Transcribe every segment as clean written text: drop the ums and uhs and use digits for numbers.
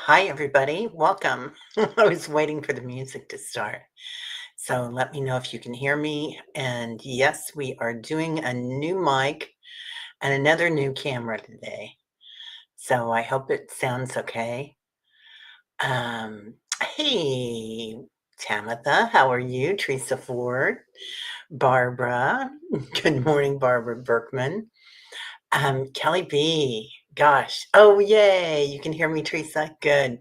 Hi, everybody. Welcome. I was waiting for the music to start. So let me know if you can hear me. And yes, we are doing a new mic and another new camera today. So I hope it sounds okay. Um, hey, Tamitha, how are you? Teresa Ford, Barbara. Good morning, Barbara Berkman. Kelly B. Gosh. Oh, yay. You can hear me, Teresa? Good.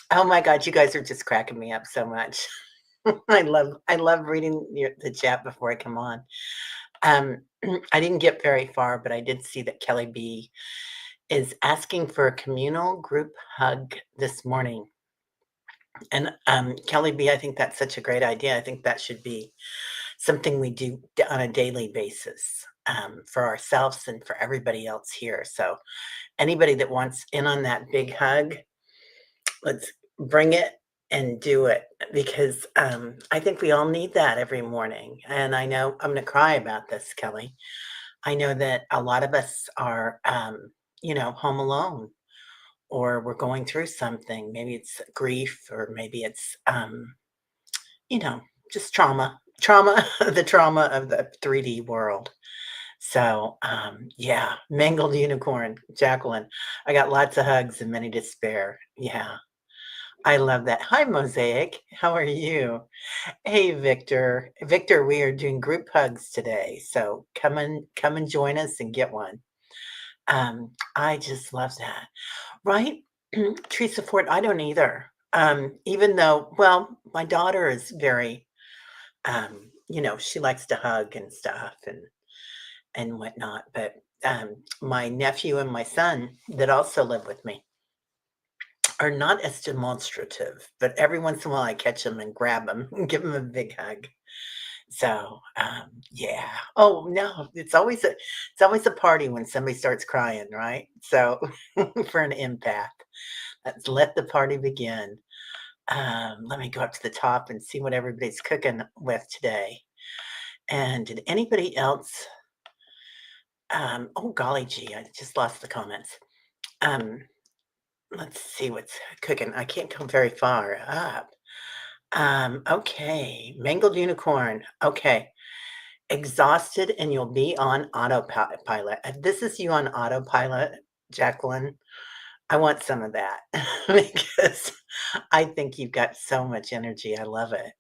Oh my god, you guys are just cracking me up so much. I love reading the chat before I come on. Um, I didn't get very far, but I did see that Kelly B is asking for a communal group hug this morning. And Kelly B, I think that's such a great idea. I think that should be something we do on a daily basis for ourselves and for everybody else here. So anybody that wants in on that big hug, let's bring it and do it because I think we all need that every morning. And I know I'm going to cry about this, Kelly. I know that a lot of us are, home alone or we're going through something. Maybe it's grief or maybe it's, you know, just trauma, the trauma of the 3D world. So, yeah, mangled unicorn, Jacqueline. I got lots of hugs and many to spare. Yeah. I love that. Hi, Mosaic. How are you? Hey, Victor. Victor, we are doing group hugs today, so come and join us and get one. I just love that. Right? Teresa Ford, I don't either. Even though, well, my daughter is very, she likes to hug and stuff and whatnot. But my nephew and my son that also live with me are not as demonstrative, but every once in a while I catch them and grab them and give them a big hug. So, yeah. Oh, no, it's always a party when somebody starts crying, right? So, for an empath, let's let the party begin. Let me go up to the top and see what everybody's cooking with today. And did anybody else oh golly gee, I just lost the comments. Um, let's see what's cooking. I can't go very far up. Okay, mangled unicorn. Okay, exhausted and you'll be on autopilot. If this is you on autopilot, Jacqueline, I want some of that because I think you've got so much energy. I love it.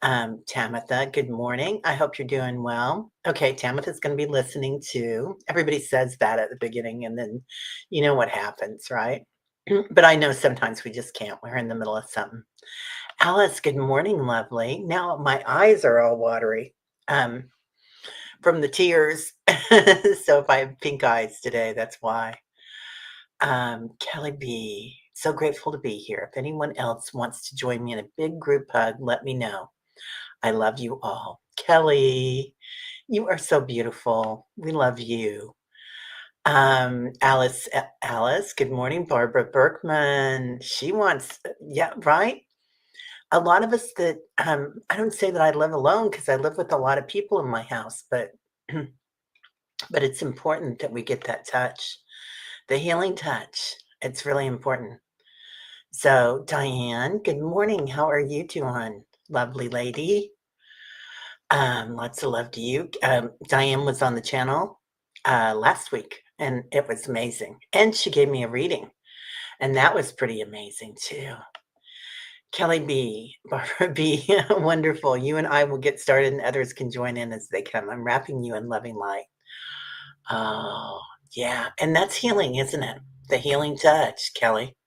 Tamitha, good morning. I hope you're doing well. Okay, Tamitha's going to be listening to. Everybody says that at the beginning, and then you know what happens, right? But I know sometimes we just can't. We're in the middle of something. Alice, good morning, lovely. Now my eyes are all watery from the tears. So if I have pink eyes today, that's why. Kelly B, so grateful to be here. If anyone else wants to join me in a big group hug, let me know. I love you all. Kelly, you are so beautiful. We love you. Alice, good morning. Barbara Berkman. She wants, yeah, right? A lot of us that I don't say that I live alone because I live with a lot of people in my house, but but it's important that we get that touch, the healing touch. It's really important. So, Diane, good morning. How are you doing, lovely lady? Lots of love to you. Diane was on the channel last week, and it was amazing. And she gave me a reading, and that was pretty amazing too. Kelly B, Barbara B, wonderful. You and I will get started, and others can join in as they come. I'm wrapping you in loving light. Oh, yeah. And that's healing, isn't it? The healing touch, Kelly.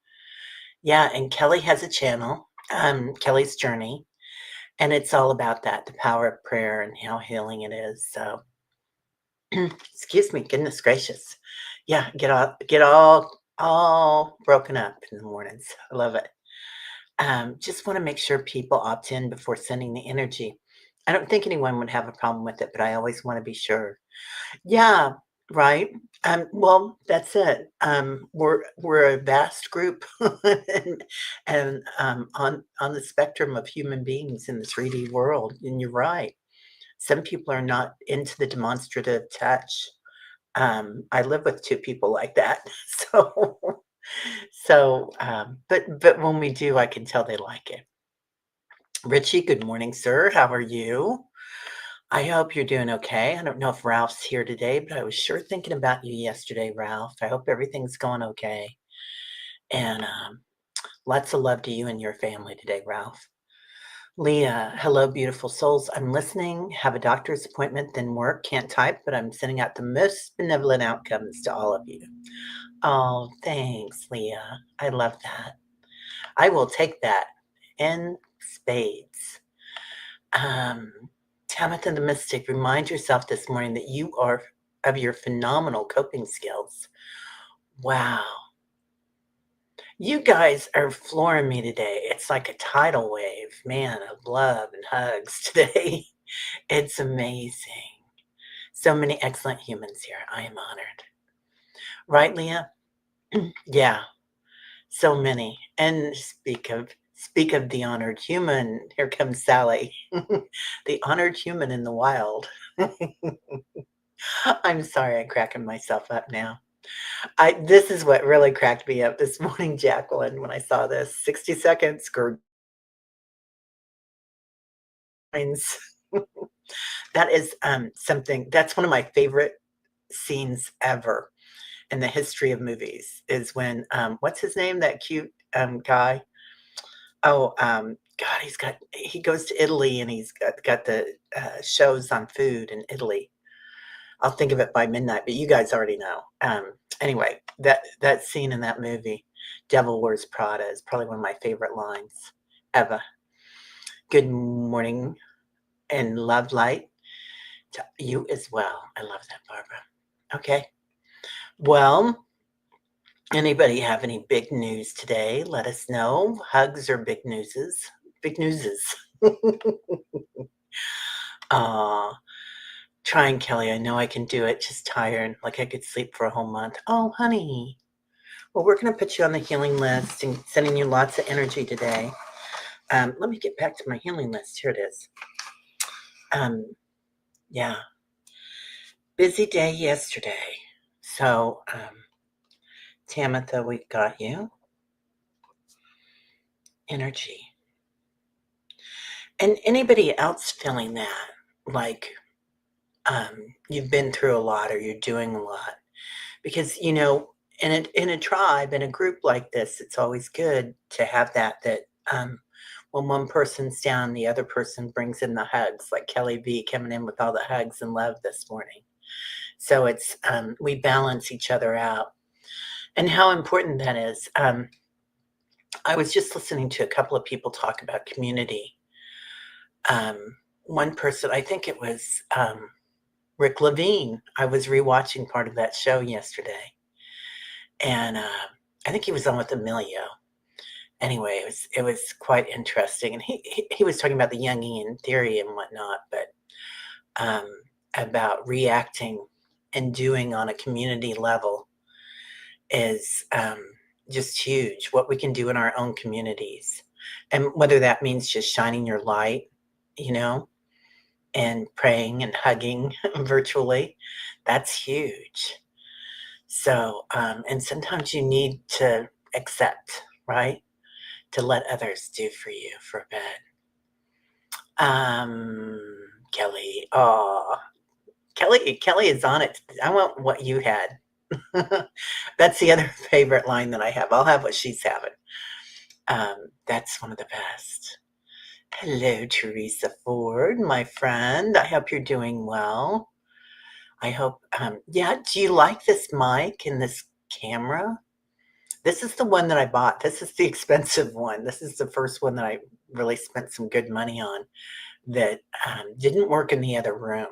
Yeah. And Kelly has a channel, Kelly's Journey, and it's all about that, the power of prayer and how healing it is. So, excuse me, goodness gracious. Yeah, get all broken up in the mornings. I love it. Just want to make sure people opt in before sending the energy. I don't think anyone would have a problem with it, but I always want to be sure. Yeah, right. Well, that's it. We're a vast group, and on the spectrum of human beings in the 3D world. And you're right. Some people are not into the demonstrative touch. I live with two people like that, so So, but when we do, I can tell they like it. Richie, good morning, sir. How are you? I hope you're doing okay. I don't know if Ralph's here today, but I was sure thinking about you yesterday, Ralph. I hope everything's going okay. And lots of love to you and your family today, Ralph. Leah, hello, beautiful souls. I'm listening. Have a doctor's appointment, then work. Can't type, but I'm sending out the most benevolent outcomes to all of you. Oh, thanks, Leah. I love that. I will take that in spades. Um, Tamitha the Mystic, remind yourself this morning that you are of your phenomenal coping skills. Wow. You guys are flooring me today. It's like a tidal wave, man, of love and hugs today. It's amazing. So many excellent humans here. I am honored. Right, Leah? Yeah, so many. And speak of the honored human. Here comes Sally. The honored human in the wild. I'm sorry, I'm cracking myself up now. I This is what really cracked me up this morning, Jacqueline, when I saw this. 60 seconds, grinds. That is something that's one of my favorite scenes ever in the history of movies is when what's his name? That cute guy. Oh, God, he goes to Italy and he's got the shows on food in Italy. I'll think of it by midnight, but you guys already know. Anyway, that scene in that movie, Devil Wears Prada, is probably one of my favorite lines ever. Good morning and love light to you as well. I love that, Barbara. Okay. Well, anybody have any big news today? Let us know. Hugs or big newses? Big newses. Aw, trying, Kelly. I know I can do it. Just tired. Like I could sleep for a whole month. Oh, honey. Well, we're going to put you on the healing list and sending you lots of energy today. Let me get back to my healing list. Here it is. Yeah, busy day yesterday. So, Tamitha, we've got you. Energy. And anybody else feeling that? Like, you've been through a lot or you're doing a lot. Because, in a tribe, in a group like this, it's always good to have that when one person's down, the other person brings in the hugs, like Kelly B coming in with all the hugs and love this morning. So it's we balance each other out, and how important that is. I was just listening to a couple of people talk about community. One person, I think it was Rick Levine. I was rewatching part of that show yesterday, and I think he was on with Emilio. Anyway, it was quite interesting, and he was talking about the Jungian theory and whatnot, but um, about reacting and doing on a community level is just huge. What we can do in our own communities, and whether that means just shining your light, you know, and praying and hugging virtually, that's huge. So, and sometimes you need to accept, right? To let others do for you for a bit. Kelly, oh, Kelly is on it. I want what you had. That's the other favorite line that I have. I'll have what she's having. That's one of the best. Hello, Teresa Ford, my friend. I hope you're doing well. I hope, yeah, do you like this mic and this camera? This is the one that I bought. This is the expensive one. This is the first one that I really spent some good money on that didn't work in the other room.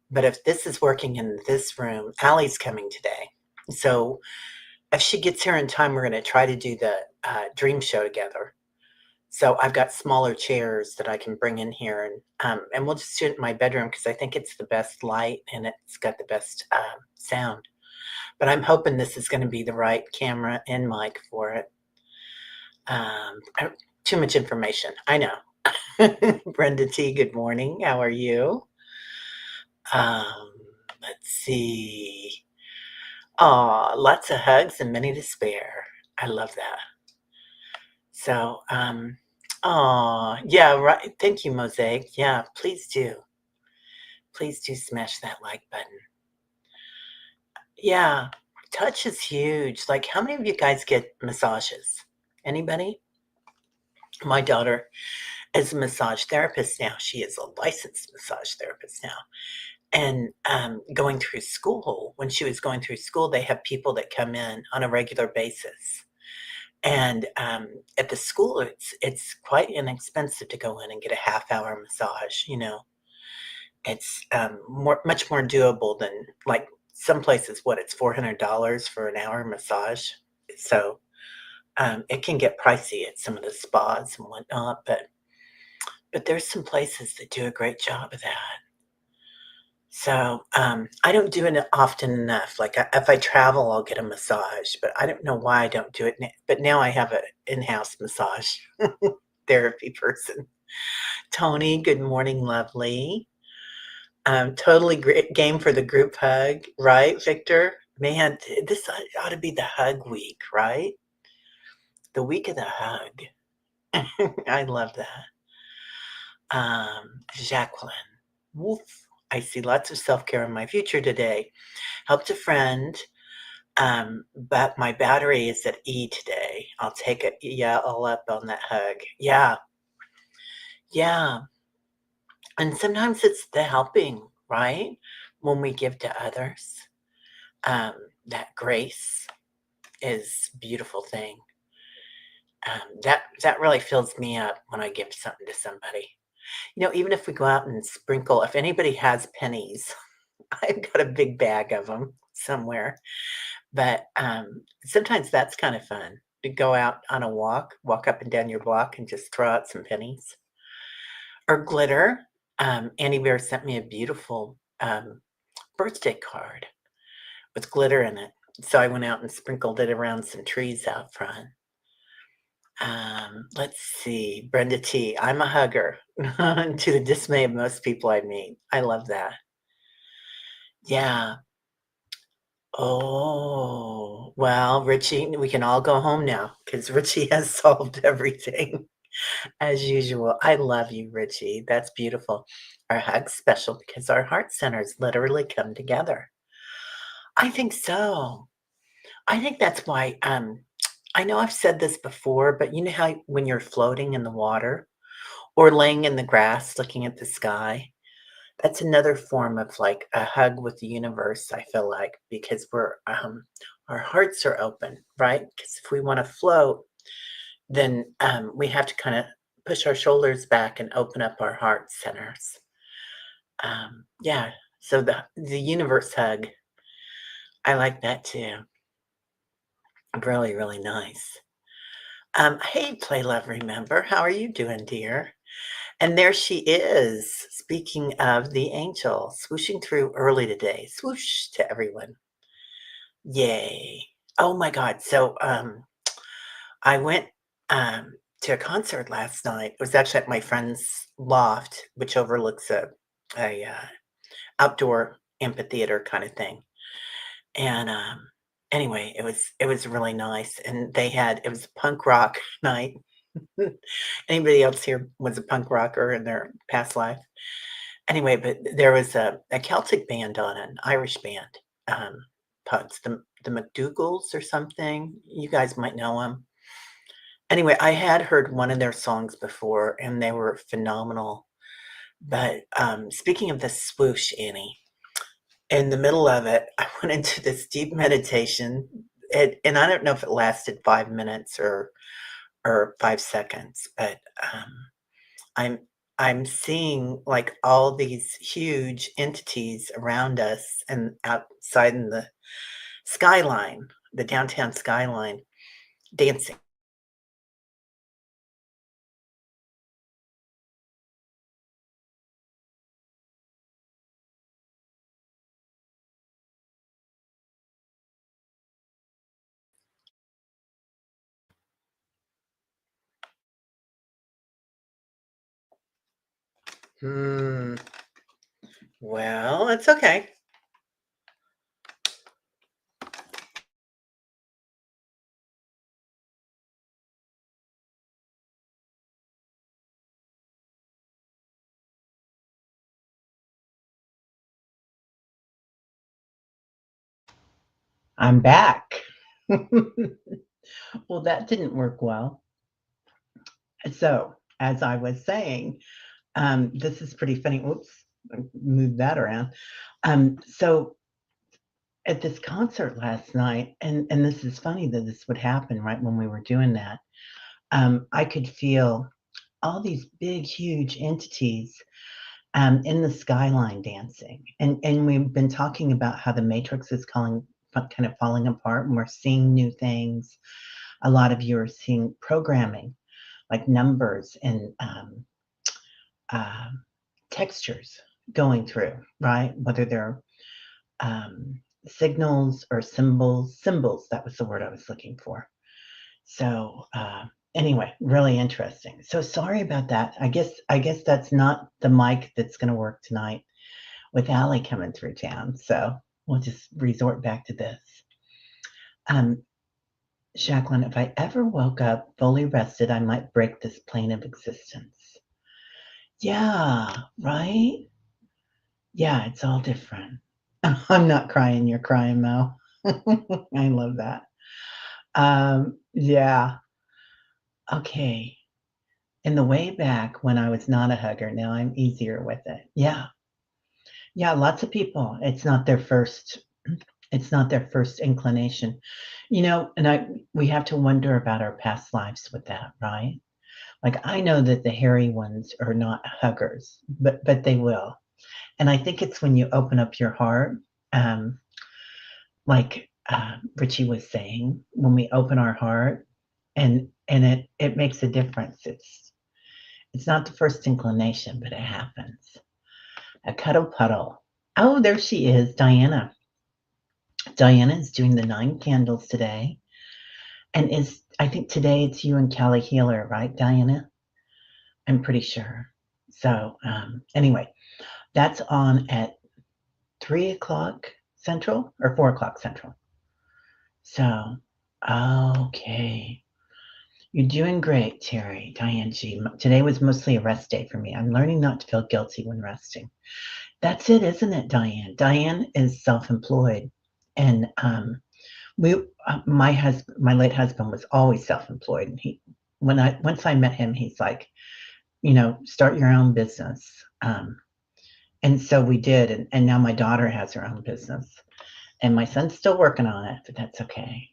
But if this is working in this room, Allie's coming today. So if she gets here in time, we're going to try to do the dream show together. So I've got smaller chairs that I can bring in here, and we'll just do it in my bedroom because I think it's the best light and it's got the best sound. But I'm hoping this is going to be the right camera and mic for it. Too much information, I know. Brenda T, good morning. How are you? Um, let's see. Aw, lots of hugs and many to spare. I love that. So, aw, yeah, right. Thank you, Mosaic. Yeah, please do. Please do smash that like button. Yeah, touch is huge. Like, how many of you guys get massages? Anybody? My daughter is a massage therapist now. She is a licensed massage therapist now. And going through school, when she was going through school, they have people that come in on a regular basis. And at the school, it's quite inexpensive to go in and get a half-hour massage. It's much more doable than like some places. What it's $400 for an hour massage. So it can get pricey at some of the spas and whatnot, but there's some places that do a great job of that. So, I don't do it often enough. Like, if I travel, I'll get a massage, but I don't know why I don't do it n but now I have an in-house massage therapy person. Tony, good morning, lovely. Totally great game for the group hug, right, Victor? Man, this ought to be the hug week, right? The week of the hug. I love that. Jacqueline. Woof. I see lots of self-care in my future today. Helped a friend, but my battery is at E today. I'll take it. Yeah, all up on that hug. Yeah, yeah. And sometimes it's the helping, right? When we give to others, that grace is a beautiful thing. That really fills me up when I give something to somebody. Even if we go out and sprinkle, if anybody has pennies, I've got a big bag of them somewhere. But, sometimes that's kind of fun to go out on a walk up and down your block and just throw out some pennies or glitter. Annie Bear sent me a beautiful, birthday card with glitter in it. So I went out and sprinkled it around some trees out front. Let's see, Brenda T. I'm a hugger to the dismay of most people I meet. I love that. Yeah. Oh, well, Richie, we can all go home now because Richie has solved everything as usual. I love you, Richie. That's beautiful. Our hug's special because our heart centers literally come together. I think so. I think that's why, I know I've said this before, but you know how when you're floating in the water or laying in the grass looking at the sky, that's another form of like a hug with the universe, I feel like, because our hearts are open, right? Because if we want to float, then we have to kind of push our shoulders back and open up our heart centers. Yeah. So the universe hug, I like that too. Really, really nice. Hey, Play Love Remember, how are you doing, dear? And there she is. Speaking of the angel, swooshing through early today. Swoosh to everyone. Yay. Oh my God. So I went to a concert last night. It was actually at my friend's loft, which overlooks a outdoor amphitheater kind of thing. And anyway, it was really nice. And it was a punk rock night. Anybody else here was a punk rocker in their past life? Anyway, but there was a Celtic band on it, an Irish band, punks, the McDougalls or something. You guys might know them. Anyway, I had heard one of their songs before, and they were phenomenal. But speaking of the swoosh, Annie, in the middle of it, I went into this deep meditation, and I don't know if it lasted 5 minutes or 5 seconds, but I'm I'm seeing, like, all these huge entities around us and outside in the skyline, the downtown skyline, dancing. Hmm, well, it's okay. I'm back. Well, that didn't work well. So, as I was saying, this is pretty funny. Oops, I moved that around. So at this concert last night, and this is funny that this would happen right when we were doing that. I could feel all these big, huge entities in the skyline dancing, and we've been talking about how the matrix is kind of falling apart, and we're seeing new things. A lot of you are seeing programming like numbers and uh, textures going through, right? Whether they're signals or symbols. Symbols, that was the word I was looking for. So anyway, really interesting. So sorry about that. I guess that's not the mic that's going to work tonight with Allie coming through town. So we'll just resort back to this. Um, Jacqueline, if I ever woke up fully rested, I might break this plane of existence. Yeah, right? Yeah, it's all different. I'm not crying, you're crying, Mo. I love that. Yeah, okay. In the way back when I was not a hugger, now I'm easier with it. Yeah. Yeah, lots of people, it's not their first inclination. And we have to wonder about our past lives with that, right? Like I know that the hairy ones are not huggers, but they will. And I think it's when you open up your heart, um, like Richie was saying, when we open our heart, and it makes a difference. It's not the first inclination, but it happens. A cuddle puddle. Oh, there she is, Diana. Diana is doing the 9 candles today, and is I think today it's you and Kelly Healer, right, Diana? I'm pretty sure. So anyway, that's on at 3 o'clock Central or 4 o'clock Central. So okay. You're doing great, Terry. Diane G. Today was mostly a rest day for me. I'm learning not to feel guilty when resting. That's it, isn't it, Diane? Diane is self-employed, and my late husband was always self-employed, and once I met him, he's like, start your own business, and so we did, and now my daughter has her own business, and my son's still working on it, but that's okay.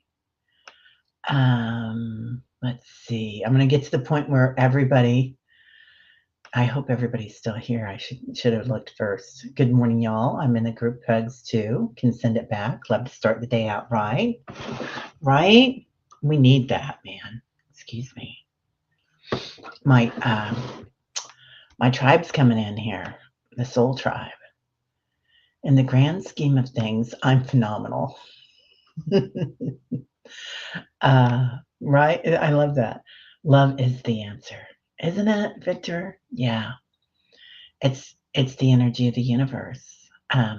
Let's see. I'm gonna get to the point where I hope everybody's still here. I should have looked first. Good morning, y'all. I'm in the group hugs too. Can send it back. Love to start the day out right. Right? We need that, man. Excuse me. My tribe's coming in here. The soul tribe. In the grand scheme of things, I'm phenomenal. Right? I love that. Love is the answer. Isn't it, Victor? Yeah. It's the energy of the universe. I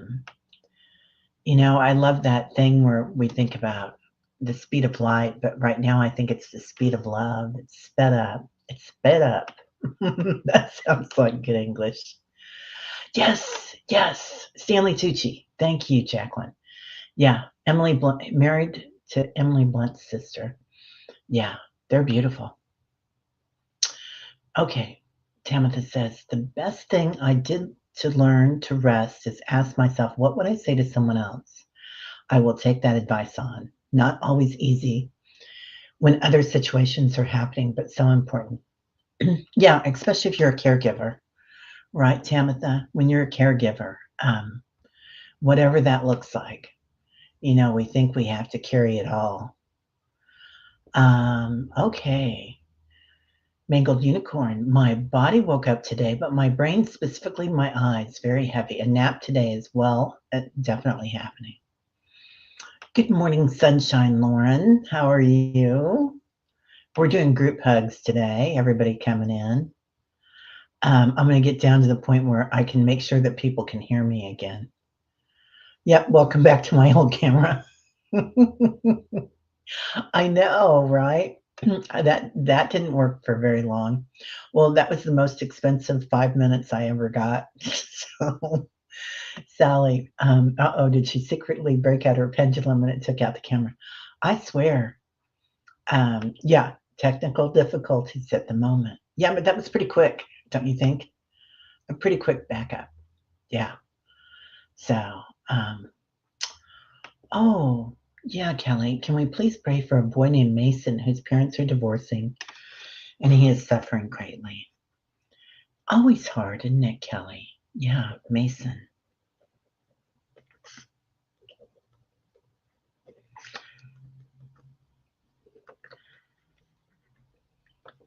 love that thing where we think about the speed of light, but right now I think it's the speed of love. It's sped up. It's sped up. That sounds like good English. Yes, yes. Stanley Tucci. Thank you, Jacqueline. Yeah, Emily Blunt, married to Emily Blunt's sister. Yeah, they're beautiful. Okay, Tamitha says, the best thing I did to learn to rest is ask myself, what would I say to someone else? I will take that advice on. Not always easy when other situations are happening, but so important. Yeah, especially if you're a caregiver, right, Tamitha? When you're a caregiver, whatever that looks like, we think we have to carry it all. Okay. Mangled unicorn. My body woke up today, but my brain, specifically my eyes, very heavy. A nap today as well, definitely happening. Good morning, sunshine, Lauren. How are you? We're doing group hugs today. Everybody coming in. I'm going to get down to the point where I can make sure that people can hear me again. Yep, welcome back to my old camera. I know, right? That didn't work for very long. Well, that was the most expensive 5 minutes I ever got. So Sally, uh-oh, did she secretly break out her pendulum when it took out the camera? I swear. Yeah, technical difficulties at the moment. Yeah, but that was pretty quick, don't you think? A pretty quick backup. Yeah. So, um, oh, yeah, Kelly, can we please pray for a boy named Mason whose parents are divorcing and he is suffering greatly? Always hard, isn't it, Kelly? Yeah, Mason.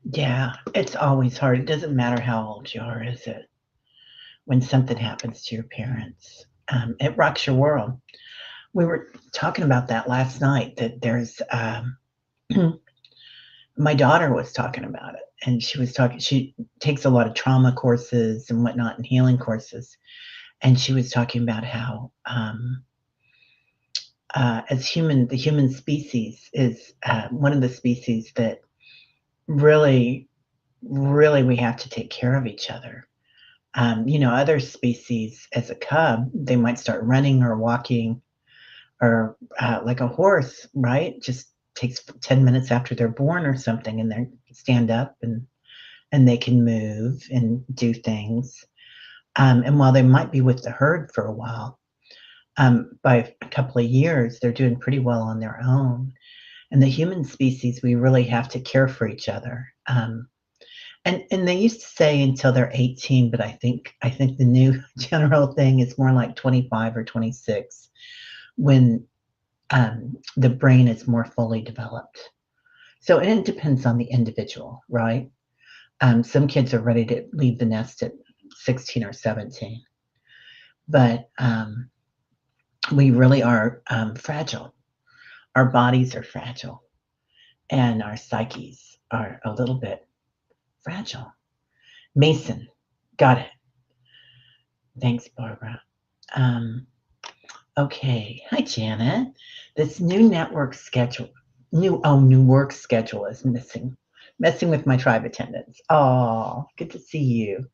Yeah, it's always hard. It doesn't matter how old you are, is it? When something happens to your parents, it rocks your world. We were talking about that last night. That there's my daughter was talking about it, and she was talking. She takes a lot of trauma courses and whatnot, and healing courses, and she was talking about how the human species is one of the species that really, really we have to take care of each other. Other species, as a cub, they might start running or walking or like a horse, right? Just takes 10 minutes after they're born or something, and they stand up and they can move and do things. And while they might be with the herd for a while, by a couple of years, they're doing pretty well on their own. And the human species, we really have to care for each other. And they used to say until they're 18, but I think the new general thing is more like 25 or 26 when the brain is more fully developed. So it depends on the individual, right? Some kids are ready to leave the nest at 16 or 17, but we really are fragile. Our bodies are fragile, and our psyches are a little bit fragile. Mason, got it. Thanks, Barbara. Um, okay. Hi, Janet. This new network schedule, new work schedule is messing with my tribe attendance. Oh, good to see you.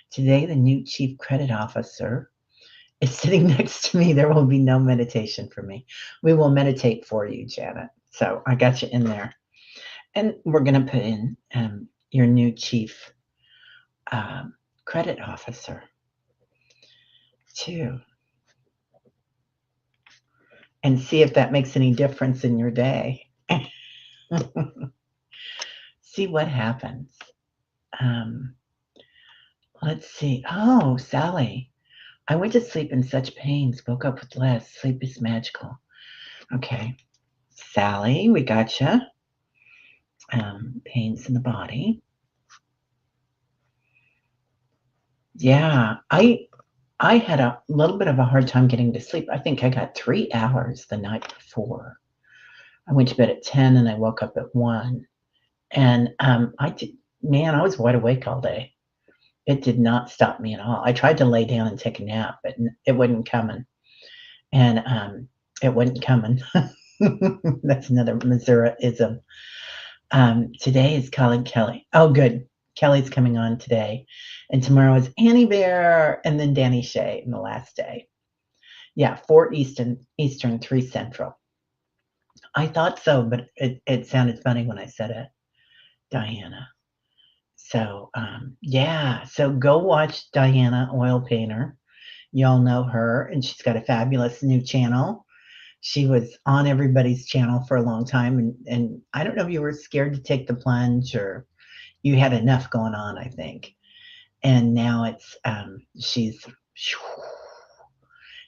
Today, the new chief credit officer is sitting next to me. There will be no meditation for me. We will meditate for you, Janet. So I got you in there. And we're going to put in your new chief um, credit officer, too, and see if that makes any difference in your day. See what happens. Um, let's see. Oh, Sally, I went to sleep in such pains, woke up with less. Sleep is magical. Okay. Sally, we got you. Pains in the body. Yeah, I had a little bit of a hard time getting to sleep. I think I got 3 hours the night before. I went to bed at 10 and I woke up at 1. And I was wide awake all day. It did not stop me at all. I tried to lay down and take a nap, but it wasn't coming. And it wasn't coming. That's another Missouri-ism. Today is Colin Kelly. Oh, good. Kelly's coming on today. And tomorrow is Annie Bear and then Danny Shea in the last day. Yeah, 4 Eastern, 3 Central. I thought so, but it sounded funny when I said it, Diana. So, yeah, so go watch Diana Oil Painter. Y'all know her, and she's got a fabulous new channel. She was on everybody's channel for a long time, and I don't know if you were scared to take the plunge or you had enough going on, I think. And now she's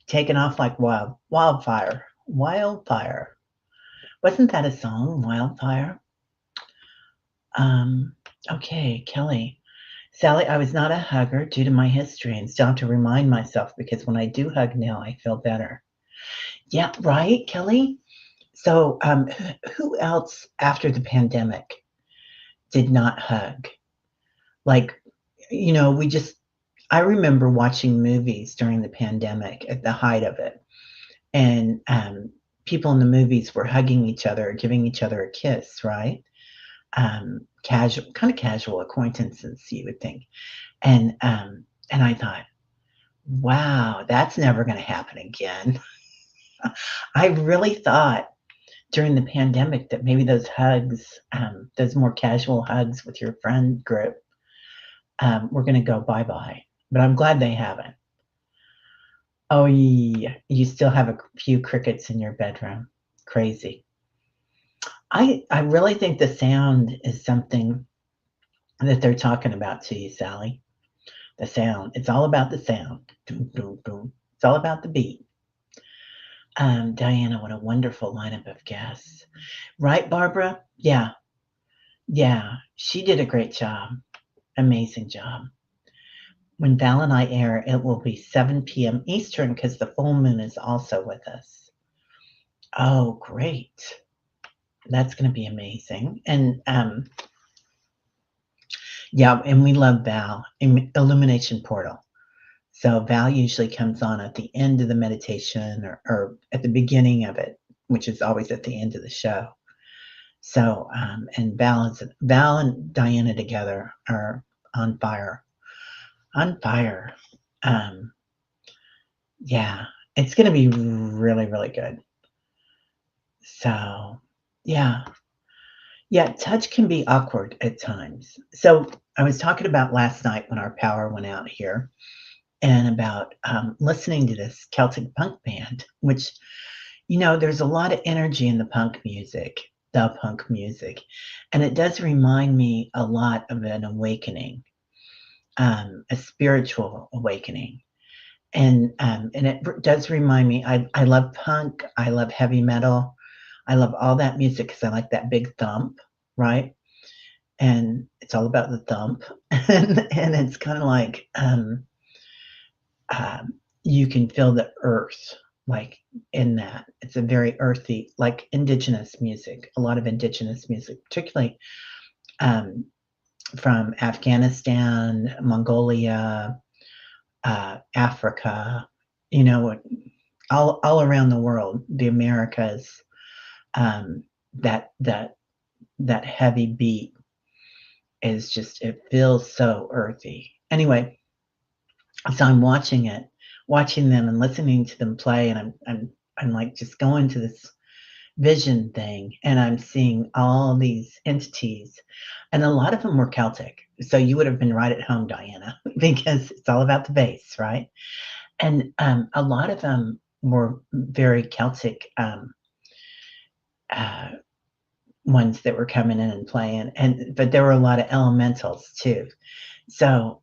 taken off like wildfire. Wildfire. Wasn't that a song, Wildfire? Okay, Kelly. Sally, I was not a hugger due to my history and still have to remind myself because when I do hug now, I feel better. Yeah, right, Kelly? So, who else after the pandemic did not hug? Like, I remember watching movies during the pandemic at the height of it, and people in the movies were hugging each other, giving each other a kiss, right? Kind of casual acquaintances, you would think. And I thought, Wow, that's never gonna happen again. I really thought during the pandemic that maybe those hugs, those more casual hugs with your friend group, were gonna go bye-bye, but I'm glad they haven't. Oh, yeah, you still have a few crickets in your bedroom. Crazy. I really think the sound is something that they're talking about to you, Sally. The sound. It's all about the sound. Doom, doom, doom. It's all about the beat. Diana, what a wonderful lineup of guests. Right, Barbara? Yeah, yeah. She did a great job. Amazing job. When Val and I air, it will be 7 p.m. Eastern because the full moon is also with us. Oh, great. That's going to be amazing. And yeah, and we love Val, Illumination Portal. So Val usually comes on at the end of the meditation or at the beginning of it, which is always at the end of the show. So, and Val and Diana together are on fire, on fire. Um, yeah, it's going to be really, really good. So, yeah, yeah, touch can be awkward at times. So I was talking about last night when our power went out here and about listening to this Celtic punk band, which, there's a lot of energy in the punk music. And it does remind me a lot of an awakening, a spiritual awakening. And it does remind me, I love punk, I love heavy metal, I love all that music because I like that big thump, right? And it's all about the thump. And it's kind of like, you can feel the earth like in that. It's a very earthy, like indigenous music, a lot of indigenous music, particularly um, from Afghanistan, Mongolia, Africa, you know, all around the world, the Americas. Um, that heavy beat is just it feels so earthy. Anyway, so I'm watching them and listening to them play, and I'm like just going to this vision thing, and I'm seeing all these entities, and a lot of them were Celtic. So you would have been right at home, Diana, because it's all about the bass, right? And a lot of them were very Celtic uh, ones that were coming in and playing, and but there were a lot of elementals too. So,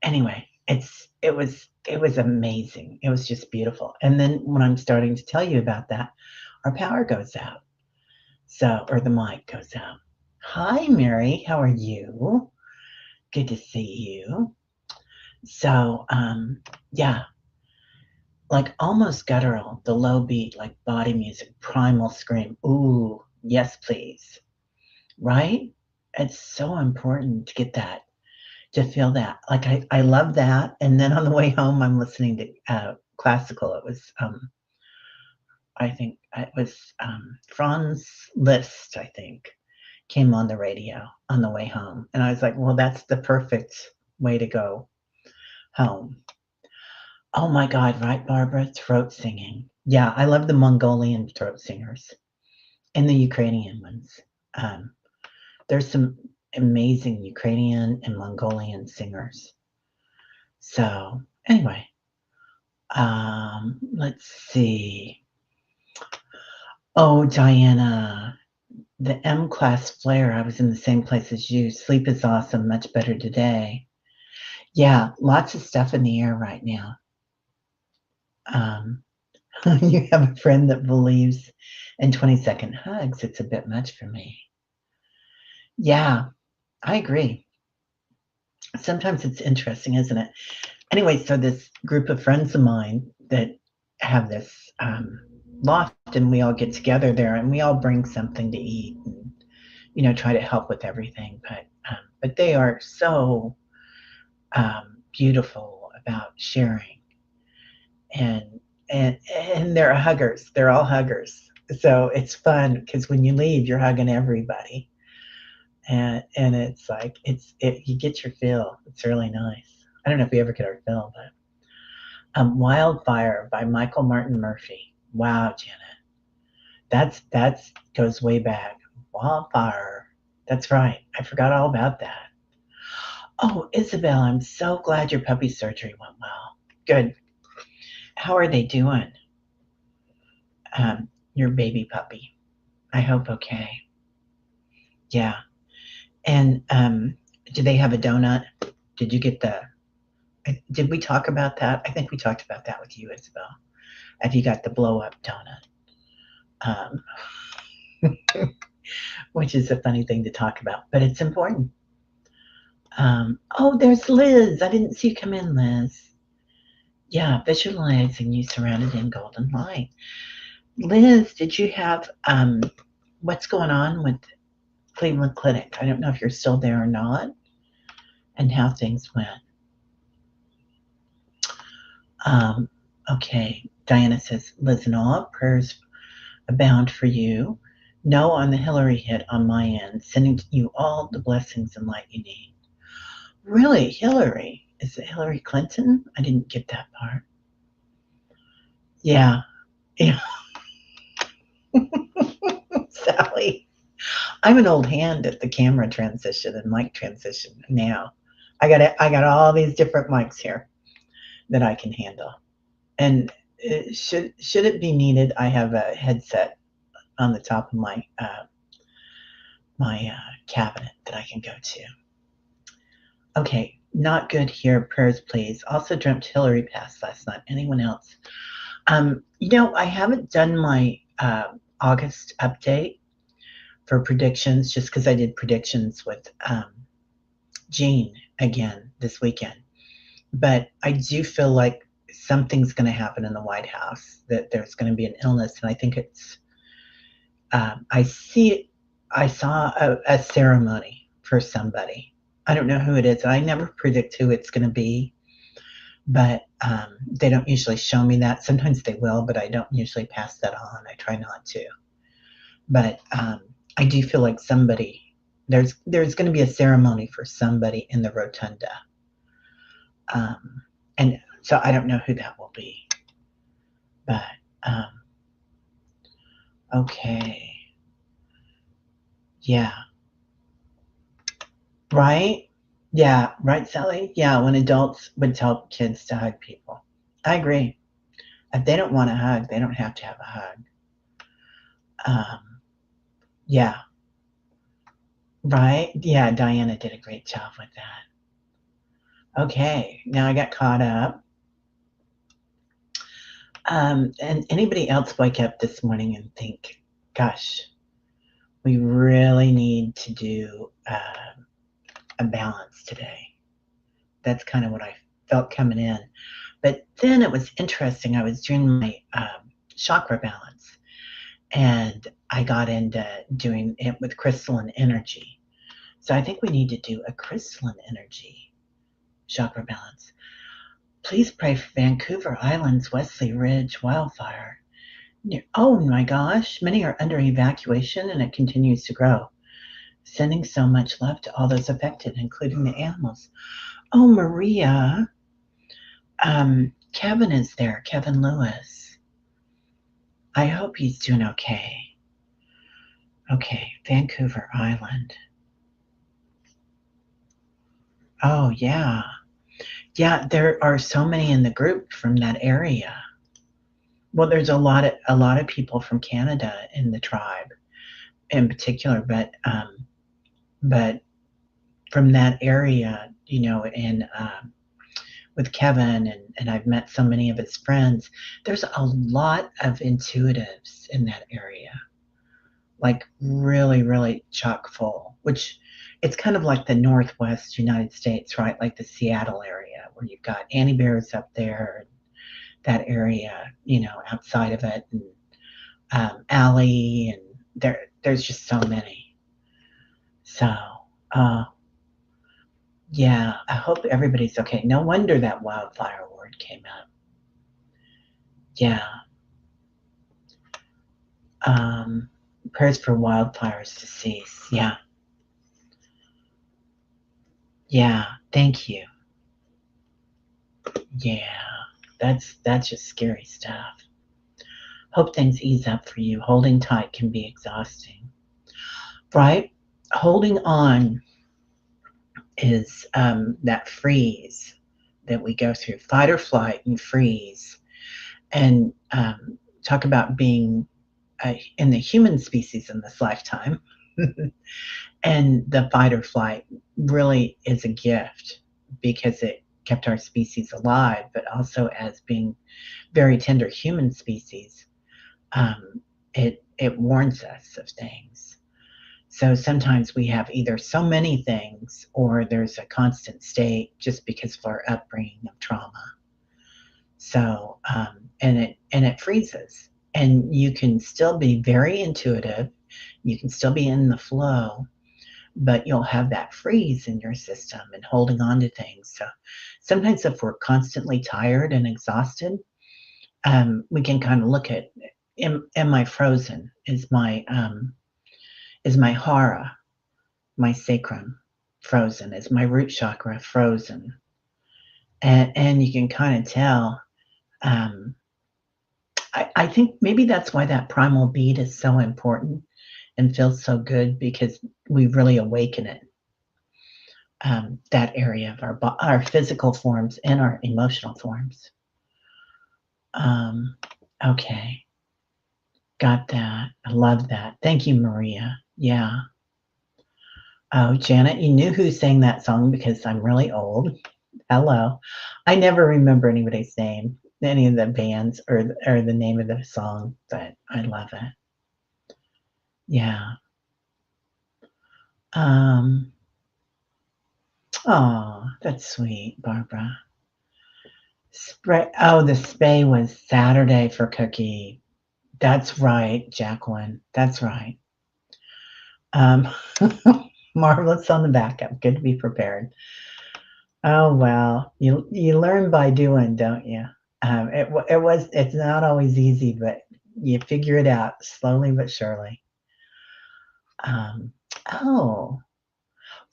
anyway, it was amazing. It was just beautiful. And then when I'm starting to tell you about that, our power goes out. So, or the mic goes out. Hi, Mary. How are you? Good to see you. So, yeah, like almost guttural, the low beat, like body music, primal scream. Ooh, yes, please. Right? It's so important to get that to feel that. Like I love that. And then on the way home, I'm listening to classical. It was I think it was Franz Liszt. I think came on the radio on the way home, and I was like, well, that's the perfect way to go home. Oh my God, right, Barbara? Throat singing. Yeah, I love the Mongolian throat singers and the Ukrainian ones. Um, there's some amazing Ukrainian and Mongolian singers. So anyway, let's see. Oh, Diana, the M class flare. I was in the same place as you. Sleep is awesome. Much better today. Yeah, lots of stuff in the air right now. Um, you have a friend that believes in 20-second hugs. It's a bit much for me. Yeah, I agree. Sometimes it's interesting, isn't it? Anyway, so this group of friends of mine that have this loft, and we all get together there, and we all bring something to eat, and try to help with everything. But they are so beautiful about sharing, and and they're huggers. They're all huggers. So it's fun because when you leave, you're hugging everybody, and it's like you get your fill. It's really nice. I don't know if we ever get our fill, but Wildfire by Michael Martin Murphey. Wow, Janet. That's goes way back. Wildfire. That's right. I forgot all about that. Oh, Isabel, I'm so glad your puppy surgery went well. Good. How are they doing? Your baby puppy. I hope okay. Yeah. And do they have a donut? Did you get the? Did we talk about that? I think we talked about that with you, Isabel. Have you got the blow up donut? Um, which is a funny thing to talk about, but it's important. Oh, there's Liz. I didn't see you come in, Liz. Yeah, visualizing you surrounded in golden light. Liz, did you have what's going on with Cleveland Clinic? I don't know if you're still there or not, and how things went. Um, okay, Diana says, Liz and all prayers abound for you. No on the Hillary hit on my end, sending you all the blessings and light you need. Really, Hillary? Is it Hillary Clinton? I didn't get that part. Yeah, yeah. Sally. I'm an old hand at the camera transition and mic transition now. I got all these different mics here that I can handle. And should it be needed, I have a headset on the top of my cabinet that I can go to. Okay, not good here. Prayers, please. Also dreamt Hillary passed last night. Anyone else? I haven't done my August update for predictions just because I did predictions with Jean again this weekend. But I do feel like something's going to happen in the White House, that there's going to be an illness. And I think it's, I saw a ceremony for somebody. I don't know who it is. I never predict who it's going to be, but they don't usually show me that. Sometimes they will, but I don't usually pass that on. I try not to. But I do feel like there's going to be a ceremony for somebody in the rotunda. And so I don't know who that will be. But okay. Yeah. Right? Yeah, right, Sally? Yeah, when adults would tell kids to hug people. I agree. If they don't want a hug, they don't have to have a hug. Yeah. Right? Yeah, Diana did a great job with that. Okay, now I got caught up. And anybody else wake up this morning and think, gosh, we really need to do a balance today? That's kind of what I felt coming in. But then it was interesting. I was doing my chakra balance, and I got into doing it with crystalline energy. So I think we need to do a crystalline energy chakra balance. Please pray for Vancouver Island's Wesley Ridge wildfire. Oh my gosh, many are under evacuation and it continues to grow. Sending so much love to all those affected, including the animals. Oh, Maria. Kevin is there, Kevin Lewis. I hope he's doing okay. Okay, Vancouver Island. Oh, yeah. Yeah, there are so many in the group from that area. Well, there's a lot of people from Canada in the tribe in particular, but from that area, and with Kevin and I've met so many of his friends, there's a lot of intuitives in that area. Like really, really chock full, which it's kind of like the Northwest United States, right? Like the Seattle area where you've got Annie Bears up there, and that area, outside of it, and Allie, and there's just so many. So, yeah, I hope everybody's okay. No wonder that wildfire word came up. Yeah. Prayers for wildfires to cease. Yeah. Yeah. Thank you. Yeah. That's just scary stuff. Hope things ease up for you. Holding tight can be exhausting, right? Holding on is that freeze that we go through, fight or flight and freeze. And talk about being in the human species in this lifetime. And the fight or flight really is a gift because it kept our species alive, but also as being very tender human species, it warns us of things. So sometimes we have either so many things or there's a constant state just because of our upbringing of trauma. So and it freezes, and you can still be very intuitive. You can still be in the flow, but you'll have that freeze in your system and holding on to things. So sometimes if we're constantly tired and exhausted, we can kind of look at, am I frozen? Is my hara, my sacrum, frozen? Is my root chakra frozen? And you can kind of tell. Um, I think maybe that's why that primal beat is so important and feels so good because we really awaken it. That area of our physical forms and our emotional forms. Um, okay, got that. I love that. Thank you, Maria. Yeah. Oh, Janet, you knew who sang that song because I'm really old. Hello. I never remember anybody's name, any of the bands or the name of the song, but I love it. Yeah. Um, oh, that's sweet, Barbara. The spay was Saturday for Cookie. That's right, Jacqueline. That's right. Um, marvelous on the backup. Good to be prepared. Oh well, you learn by doing, don't you? It's not always easy, but you figure it out slowly but surely. Um, oh,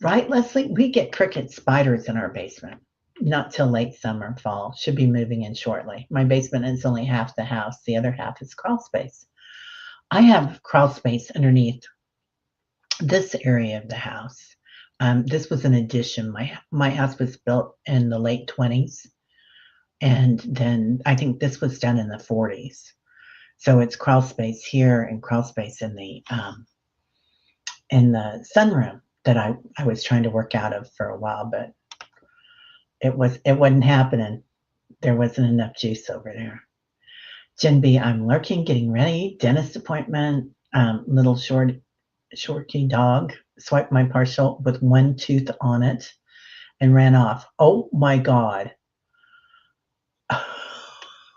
right, Leslie. We get cricket spiders in our basement. Not till late summer, fall. Should be moving in shortly. My basement is only half the house. The other half is crawl space. I have crawl space underneath this area of the house. This was an addition. My house was built in the late 20s, and then I think this was done in the 40s. So it's crawl space here and crawl space in the sunroom that I was trying to work out of for a while, but it wasn't happening. There wasn't enough juice over there. Jen B, I'm lurking, getting ready. Dentist appointment. Little shorty dog swiped my partial with one tooth on it and ran off. Oh my God.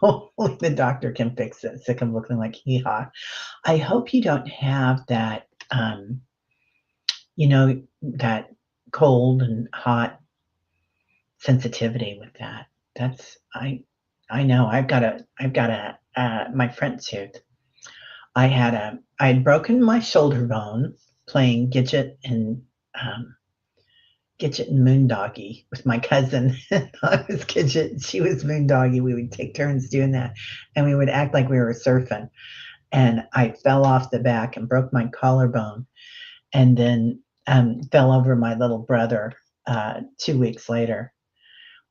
Only the doctor can fix it. Sick of looking like hee haw. I hope you don't have that, that cold and hot sensitivity with that. That's I know I've got a my front tooth. I had broken my shoulder bone playing um, Gidget and Moondoggy with my cousin. I was Gidget, she was Moondoggy. We would take turns doing that, and we would act like we were surfing. And I fell off the back and broke my collarbone, and then fell over my little brother 2 weeks later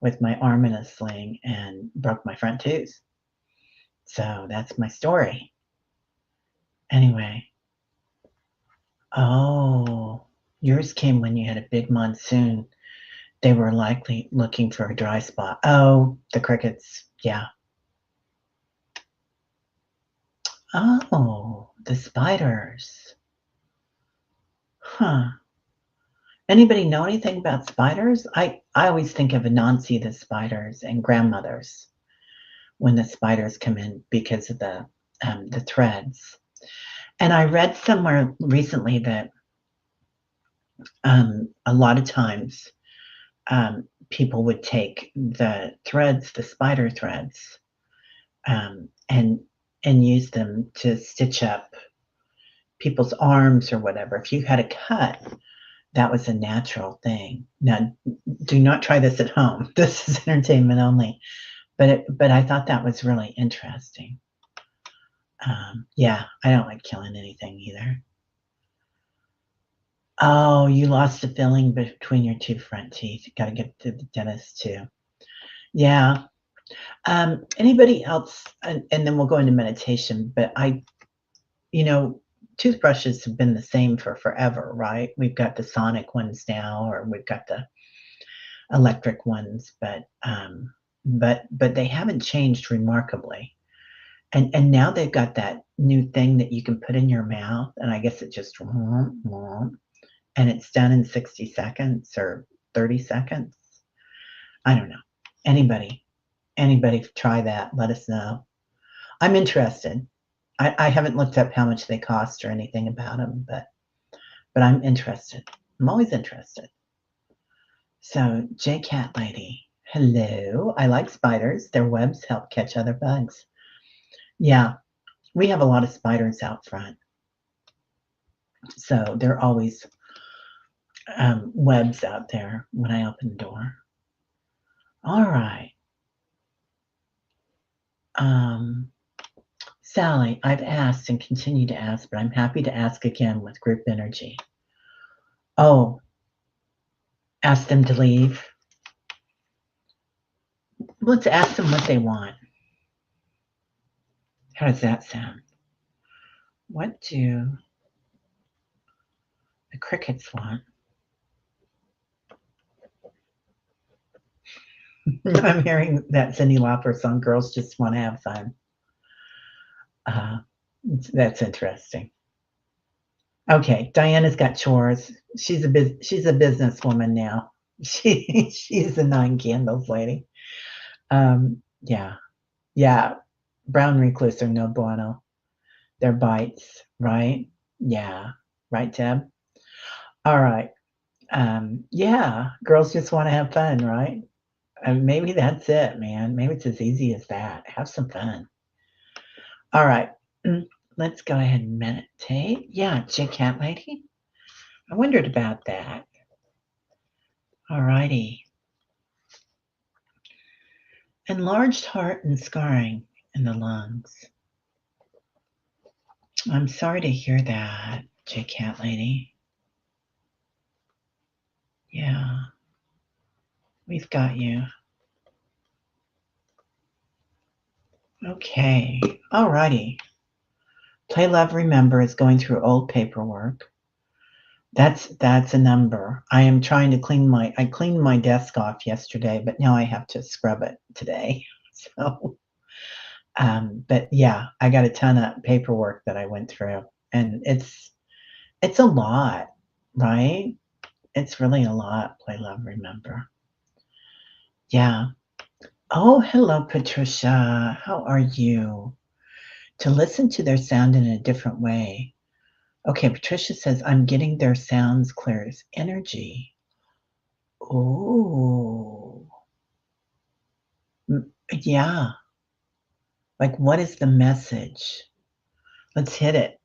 with my arm in a sling and broke my front tooth. So that's my story. Anyway, oh, yours came when you had a big monsoon. They were likely looking for a dry spot. Oh, the crickets. Yeah. Oh, the spiders. Huh. Anybody know anything about spiders? I always think of Anansi the spiders and grandmothers when the spiders come in because of the threads. And I read somewhere recently that a lot of times people would take the threads, the spider threads, um, and and use them to stitch up people's arms or whatever. If you had a cut, that was a natural thing. Now, do not try this at home. This is entertainment only. But I thought that was really interesting. Yeah, I don't like killing anything either. Oh, you lost a filling between your 2 front teeth. You gotta get to the dentist too. Yeah. Anybody else, and then we'll go into meditation, but toothbrushes have been the same for forever, right? We've got the sonic ones now, or we've got the electric ones, but they haven't changed remarkably. And now they've got that new thing that you can put in your mouth, and I guess it just womp, womp, and it's done in 60 seconds or 30 seconds. I don't know. Anybody try that, let us know. I'm interested. I haven't looked up how much they cost or anything about them, but I'm interested. I'm always interested. So, J Cat Lady, hello. I like spiders. Their webs help catch other bugs. Yeah, we have a lot of spiders out front. So there are always webs out there when I open the door. All right. Sally, I've asked and continue to ask, but I'm happy to ask again with group energy. Oh, ask them to leave. Let's ask them what they want. How does that sound? What do the crickets want? I'm hearing that Cyndi Lauper song, Girls Just Want to Have Fun. That's interesting. Okay, Diana's got chores. She's a businesswoman now. She's the 9 candles lady. Yeah. Brown recluse are no bueno. They're bites, right? Yeah. Right, Deb? All right. Yeah, girls just want to have fun, right? Maybe that's it, man. Maybe it's as easy as that. Have some fun. All right. Let's go ahead and meditate. Yeah, J Cat Lady. I wondered about that. All righty. Enlarged heart and scarring in the lungs. I'm sorry to hear that, J Cat Lady. Yeah, we've got you. Okay, alrighty. Play Love Remember is going through old paperwork. That's a number. I am trying to I cleaned my desk off yesterday, but now I have to scrub it today. So, but yeah, I got a ton of paperwork that I went through, and it's a lot, right? It's really a lot. Play Love Remember. Yeah. Oh, hello, Patricia. How are you? To listen to their sound in a different way. Okay, Patricia says, I'm getting their sounds clear as energy. Oh, yeah. Like, what is the message? Let's hit it.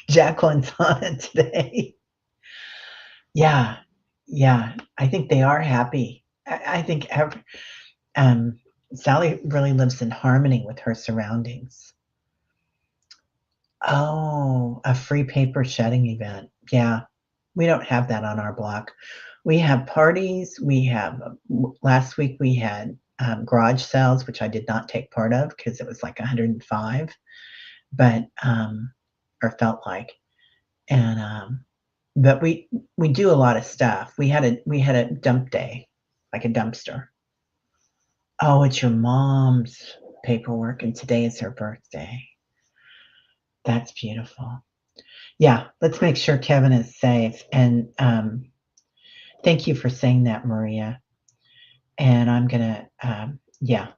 Jacqueline's on it today. Yeah, yeah. I think they are happy. I think Sally really lives in harmony with her surroundings. Oh, a free paper shedding event. Yeah, we don't have that on our block. We have parties. We have last week we had garage sales, which I did not take part of because it was like 105, but or felt like, and but we do a lot of stuff. We had a dump day, like a dumpster. Oh, it's your mom's paperwork, and today is her birthday. That's beautiful. Yeah, let's make sure Kevin is safe. And thank you for saying that, Maria. And I'm gonna, yeah,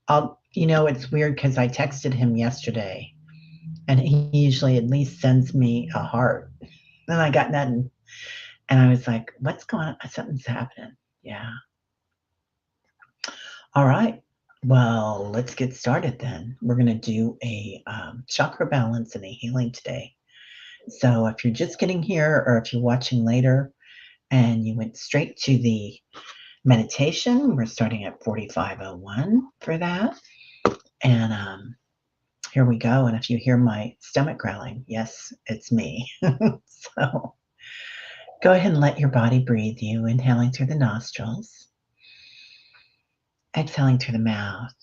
it's weird because I texted him yesterday, and he usually at least sends me a heart. And I got nothing, and I was like, "What's going on? Something's happening." Yeah. All right. Well, let's get started then. We're gonna do a chakra balance and a healing today. So if you're just getting here, or if you're watching later, and you went straight to the meditation. We're starting at 4501 for that. And here we go. And if you hear my stomach growling, yes, it's me. So go ahead and let your body breathe you, inhaling through the nostrils, exhaling through the mouth,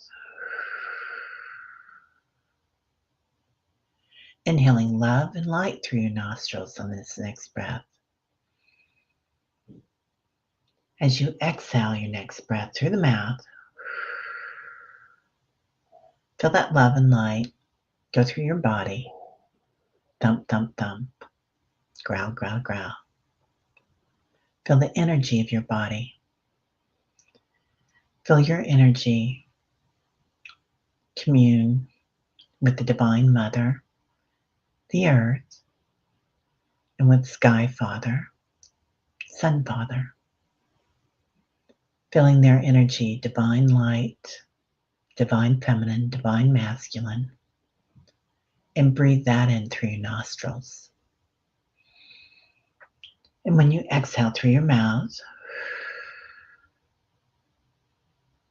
inhaling love and light through your nostrils on this next breath. As you exhale your next breath through the mouth, feel that love and light go through your body. Thump, thump, thump. Growl, growl, growl. Feel the energy of your body. Feel your energy commune with the Divine Mother, the Earth, and with Sky Father, Sun Father. Feeling their energy, divine light, divine feminine, divine masculine, and breathe that in through your nostrils. And when you exhale through your mouth,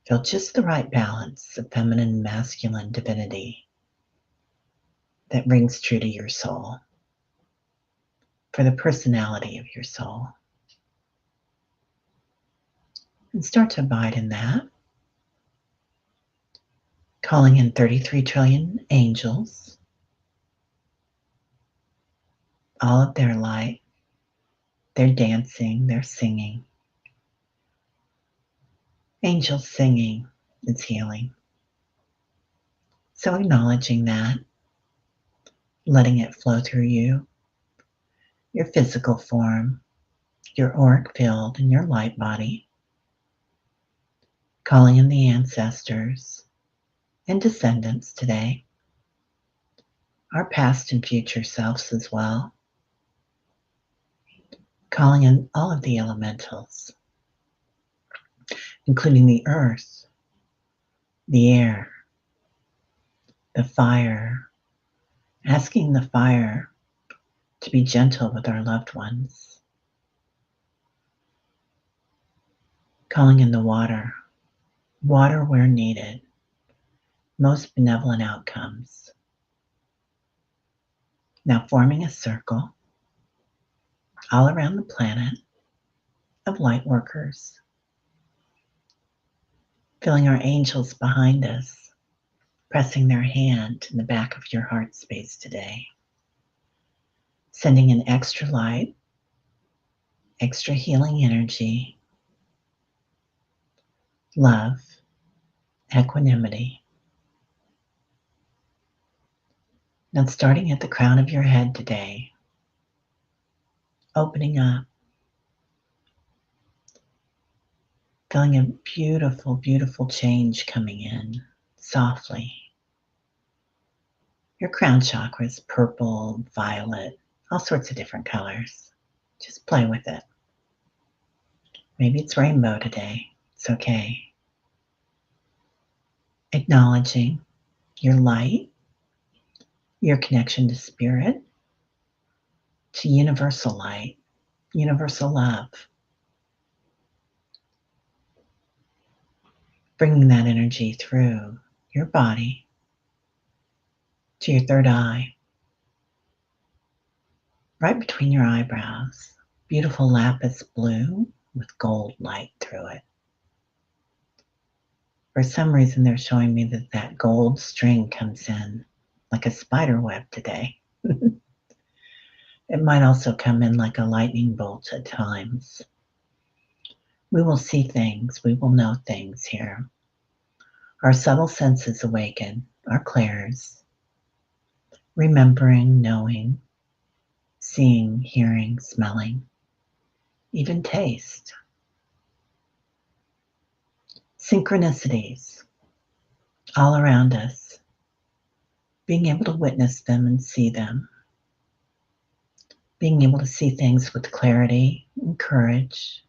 feel just the right balance of feminine and masculine divinity that rings true to your soul, for the personality of your soul. And start to abide in that, calling in 33 trillion angels, all of their light, their dancing, their singing. Angels singing is healing. So acknowledging that, letting it flow through you, your physical form, your auric field, and your light body. Calling in the ancestors and descendants today, our past and future selves as well. Calling in all of the elementals, including the earth, the air, the fire, asking the fire to be gentle with our loved ones. Calling in the water, water where needed, most benevolent outcomes. Now forming a circle all around the planet of light workers. Feeling our angels behind us, pressing their hand in the back of your heart space today. Sending an extra light, extra healing energy, love, equanimity. Now starting at the crown of your head today, opening up, feeling a beautiful, beautiful change coming in softly. Your crown chakra is purple, violet, all sorts of different colors. Just play with it. Maybe it's rainbow today. It's okay. Acknowledging your light, your connection to spirit, to universal light, universal love. Bringing that energy through your body to your third eye, right between your eyebrows. Beautiful lapis blue with gold light through it. For some reason, they're showing me that that gold string comes in like a spider web today. It might also come in like a lightning bolt at times. We will see things. We will know things here. Our subtle senses awaken, our clairs, remembering, knowing, seeing, hearing, smelling, even taste. Synchronicities all around us, being able to witness them and see them, being able to see things with clarity and courage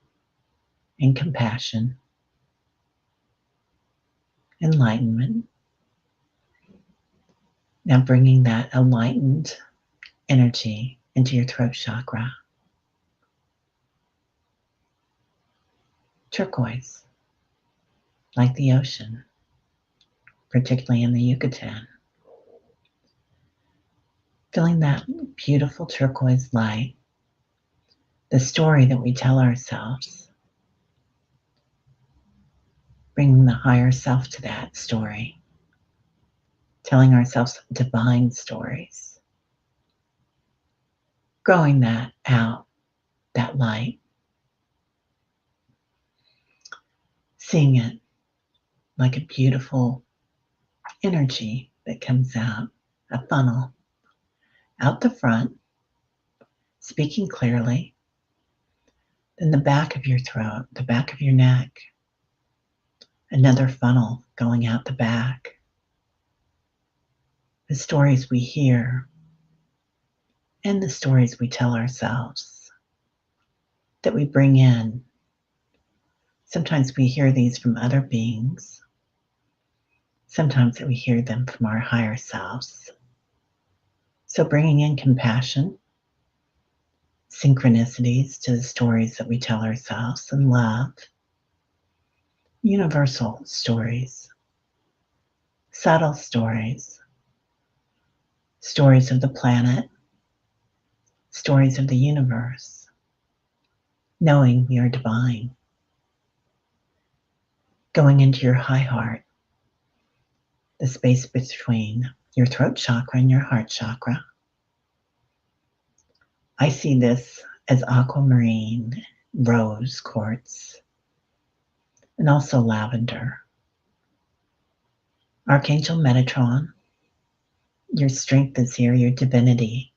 and compassion, enlightenment. Now bringing that enlightened energy into your throat chakra. turquoise, like the ocean, particularly in the Yucatan. Feeling that beautiful turquoise light, the story that we tell ourselves, bringing the higher self to that story, telling ourselves divine stories, growing that out, that light, seeing it like a beautiful energy that comes out, a funnel, out the front, speaking clearly, then the back of your throat, the back of your neck, another funnel going out the back. The stories we hear and the stories we tell ourselves that we bring in. Sometimes we hear these from other beings. Sometimes we hear them from our higher selves. So bringing in compassion, synchronicities to the stories that we tell ourselves, and love, universal stories, subtle stories, stories of the planet, stories of the universe, knowing we are divine. Going into your high heart, the space between your throat chakra and your heart chakra. I see this as aquamarine, rose quartz, and also lavender. Archangel Metatron, your strength is here, your divinity,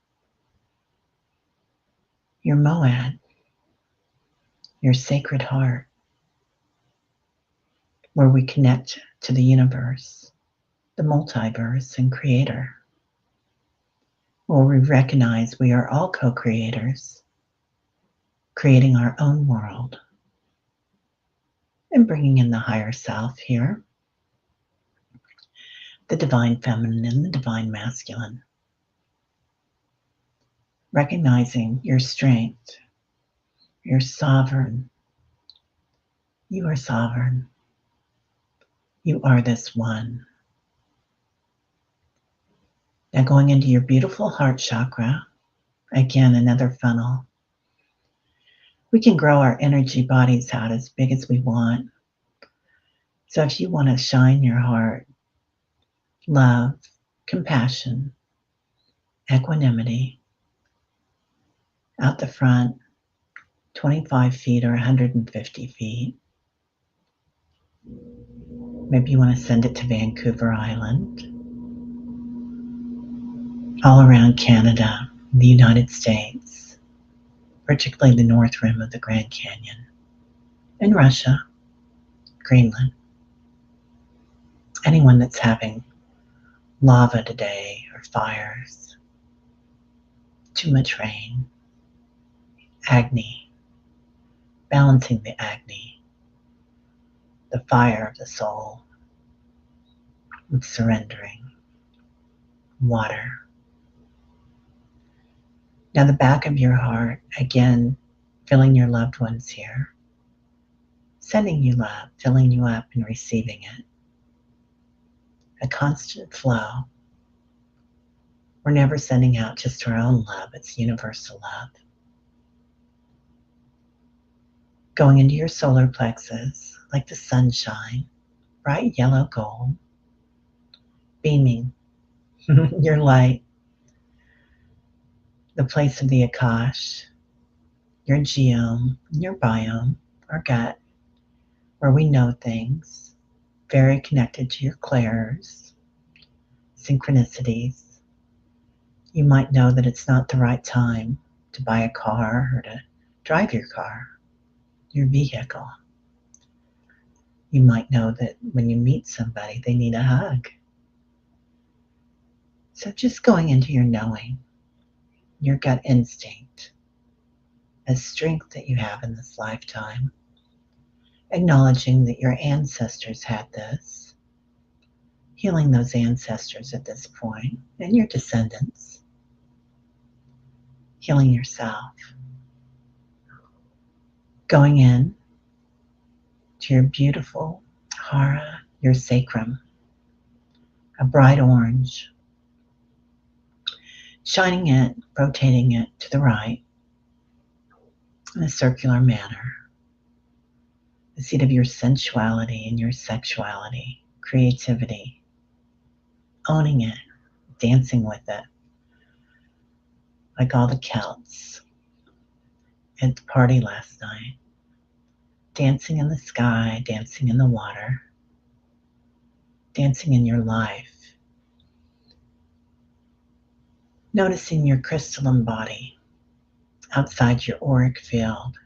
your moad, your sacred heart, where we connect to the universe, the multiverse, and creator, where we recognize we are all co-creators, creating our own world, and bringing in the higher self here, the divine feminine and the divine masculine. Recognizing your strength, you're sovereign. You are sovereign. You are this one. Now going into your beautiful heart chakra, again, another funnel. We can grow our energy bodies out as big as we want. So if you want to shine your heart, love, compassion, equanimity, out the front, 25 feet or 150 feet. Maybe you want to send it to Vancouver Island, all around Canada, the United States, particularly the north rim of the Grand Canyon, in Russia, Greenland. Anyone that's having lava today or fires, too much rain, Agni, balancing the Agni, the fire of the soul, with surrendering, water. Now the back of your heart, again, filling your loved ones here, sending you love, filling you up and receiving it. A constant flow. We're never sending out just our own love, it's universal love. Going into your solar plexus, like the sunshine, bright yellow gold, beaming your light, the place of the Akash, your geome, your biome, our gut, where we know things, very connected to your clairs, synchronicities. You might know that it's not the right time to buy a car or to drive your car, your vehicle. You might know that when you meet somebody, they need a hug. So just going into your knowing, your gut instinct, a strength that you have in this lifetime, acknowledging that your ancestors had this, healing those ancestors at this point, and your descendants, healing yourself, going in, to your beautiful hara, your sacrum, a bright orange, shining it, rotating it to the right in a circular manner. The seat of your sensuality and your sexuality, creativity, owning it, dancing with it, like all the Celts at the party last night, dancing in the sky, dancing in the water, dancing in your life, noticing your crystalline body outside your auric field.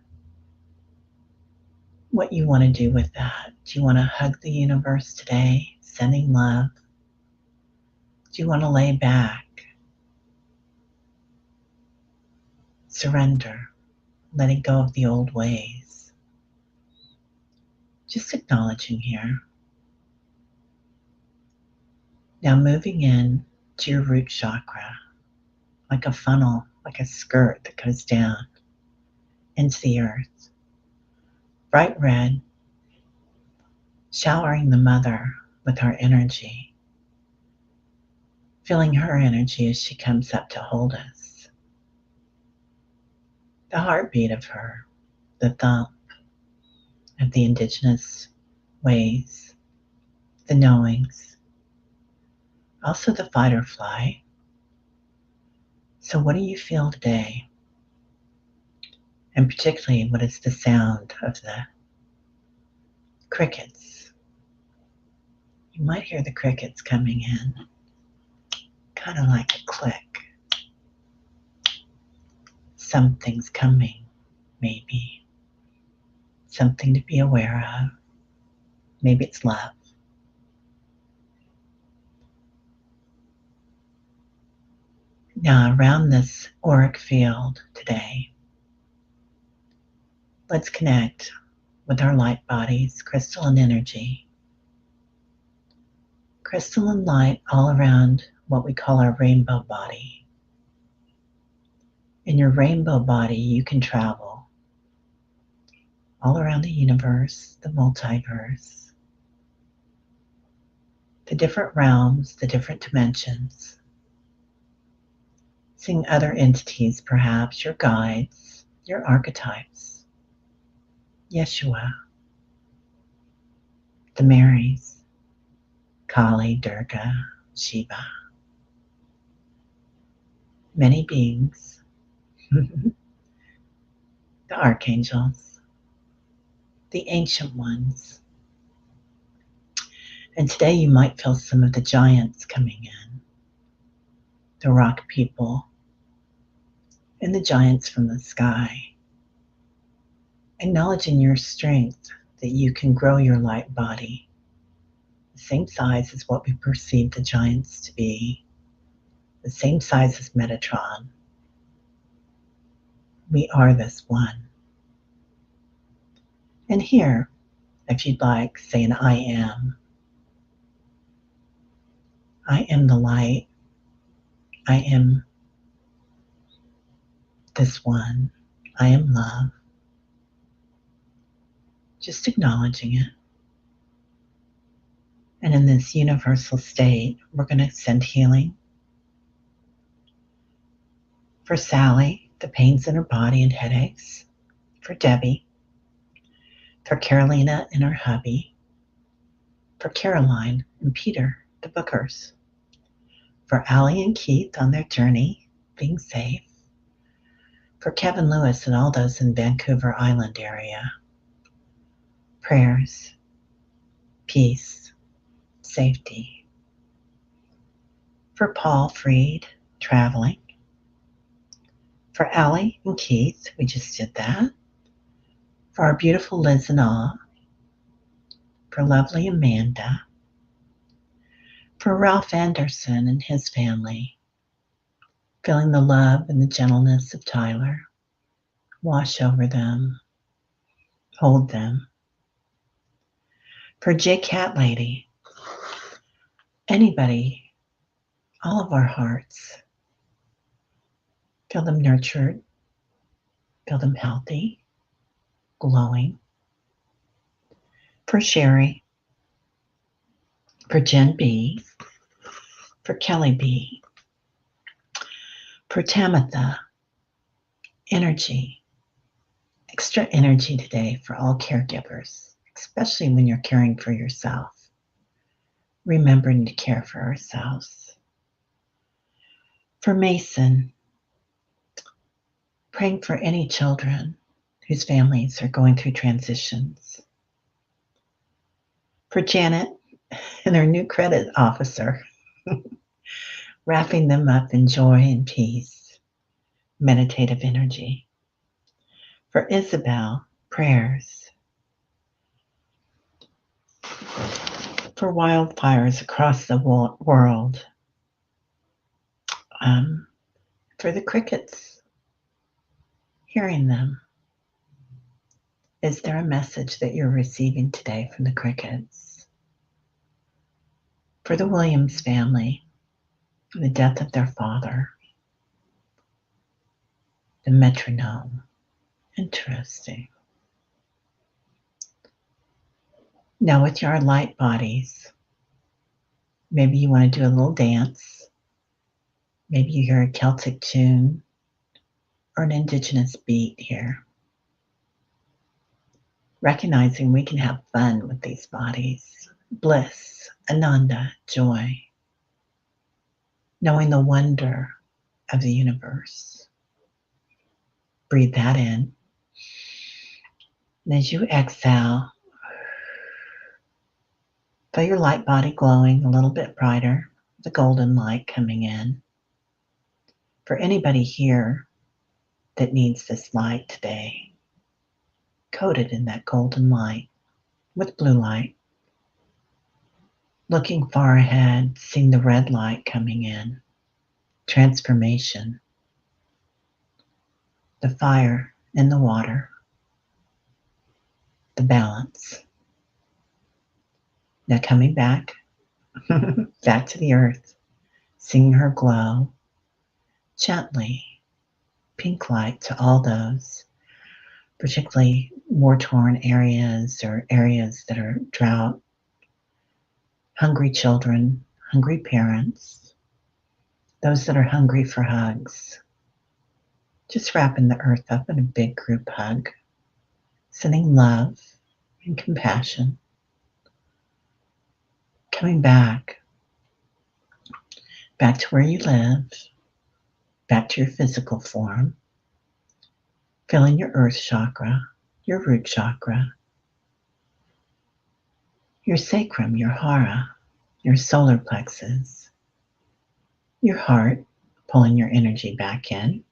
What you want to do with that. Do you want to hug the universe today, sending love? Do you want to lay back, surrender, letting go of the old ways? Just acknowledging here. Now moving in to your root chakra, like a funnel, like a skirt that goes down into the earth. Bright red, showering the mother with our energy, feeling her energy as she comes up to hold us. The heartbeat of her, the thump of the indigenous ways, the knowings, also the fight or flight. So what do you feel today? And particularly, what is the sound of the crickets? You might hear the crickets coming in, kind of like a click. Something's coming, maybe. Something to be aware of. Maybe it's love. Now, around this auric field today, let's connect with our light bodies, crystalline energy. Crystalline light all around what we call our rainbow body. In your rainbow body, you can travel all around the universe, the multiverse, the different realms, the different dimensions. Seeing other entities, perhaps your guides, your archetypes, Yeshua, the Marys, Kali, Durga, Shiva, many beings, the archangels, the ancient ones. And today you might feel some of the giants coming in, the rock people, and the giants from the sky. Acknowledging your strength, that you can grow your light body, the same size as what we perceive the giants to be, the same size as Metatron. We are this one. And here, if you'd like, say an I am. I am the light. I am this one. I am love. Just acknowledging it. And in this universal state, we're going to send healing for Sally, the pains in her body and headaches, for Debbie, for Carolina and her hubby, for Caroline and Peter, the bookers, for Allie and Keith on their journey, being safe, for Kevin Lewis and all those in Vancouver Island area. Prayers, peace, safety. For Paul Freed, traveling. For Allie and Keith, we just did that. For our beautiful Liz and all. For lovely Amanda. For Ralph Anderson and his family. Feeling the love and the gentleness of Tyler. Wash over them. Hold them. For J Cat Lady. Anybody. All of our hearts. Feel them nurtured. Feel them healthy. Glowing. for Sherry, for Jen B, for Kelly B, for Tamitha, energy, extra energy today for all caregivers, especially when you're caring for yourself, remembering to care for ourselves. For Mason, praying for any children whose families are going through transitions. For Janet and her new credit officer, wrapping them up in joy and peace, meditative energy. For Isabel, prayers. For wildfires across the world. For the crickets, hearing them. Is there a message that you're receiving today from the crickets? For the Williams family, the death of their father, the metronome. Interesting. Now with your light bodies, maybe you want to do a little dance. Maybe you hear a Celtic tune or an indigenous beat here. Recognizing we can have fun with these bodies. Bliss, ananda, joy. Knowing the wonder of the universe. Breathe that in. And as you exhale, feel your light body glowing a little bit brighter, the golden light coming in. For anybody here that needs this light today, coated in that golden light with blue light, looking far ahead, seeing the red light coming in, transformation, the fire and the water, the balance. Now coming back, back to the earth, seeing her glow gently, pink light to all those, particularly war-torn areas or areas that are drought, hungry children, hungry parents, those that are hungry for hugs. Just wrapping the earth up in a big group hug, sending love and compassion. Coming back to where you live, back to your physical form, feeling your earth chakra, your root chakra, your sacrum, your hara, your solar plexus, your heart, pulling your energy back in,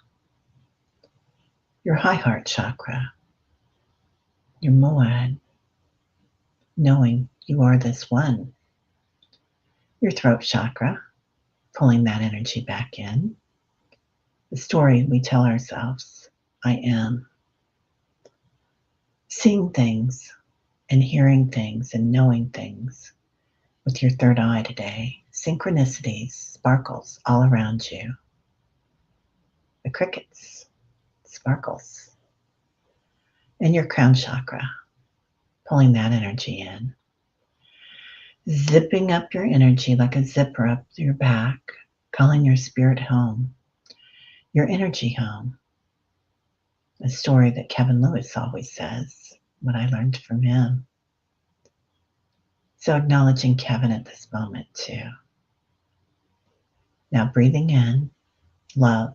your high heart chakra, your moad, knowing you are this one, your throat chakra, pulling that energy back in, the story we tell ourselves, I am. Seeing things and hearing things and knowing things with your third eye today, synchronicities, sparkles all around you. The crickets, sparkles. And your crown chakra, pulling that energy in. Zipping up your energy like a zipper up your back, calling your spirit home, your energy home. A story that Kevin Lewis always says, what I learned from him. So acknowledging Kevin at this moment too. Now breathing in, love,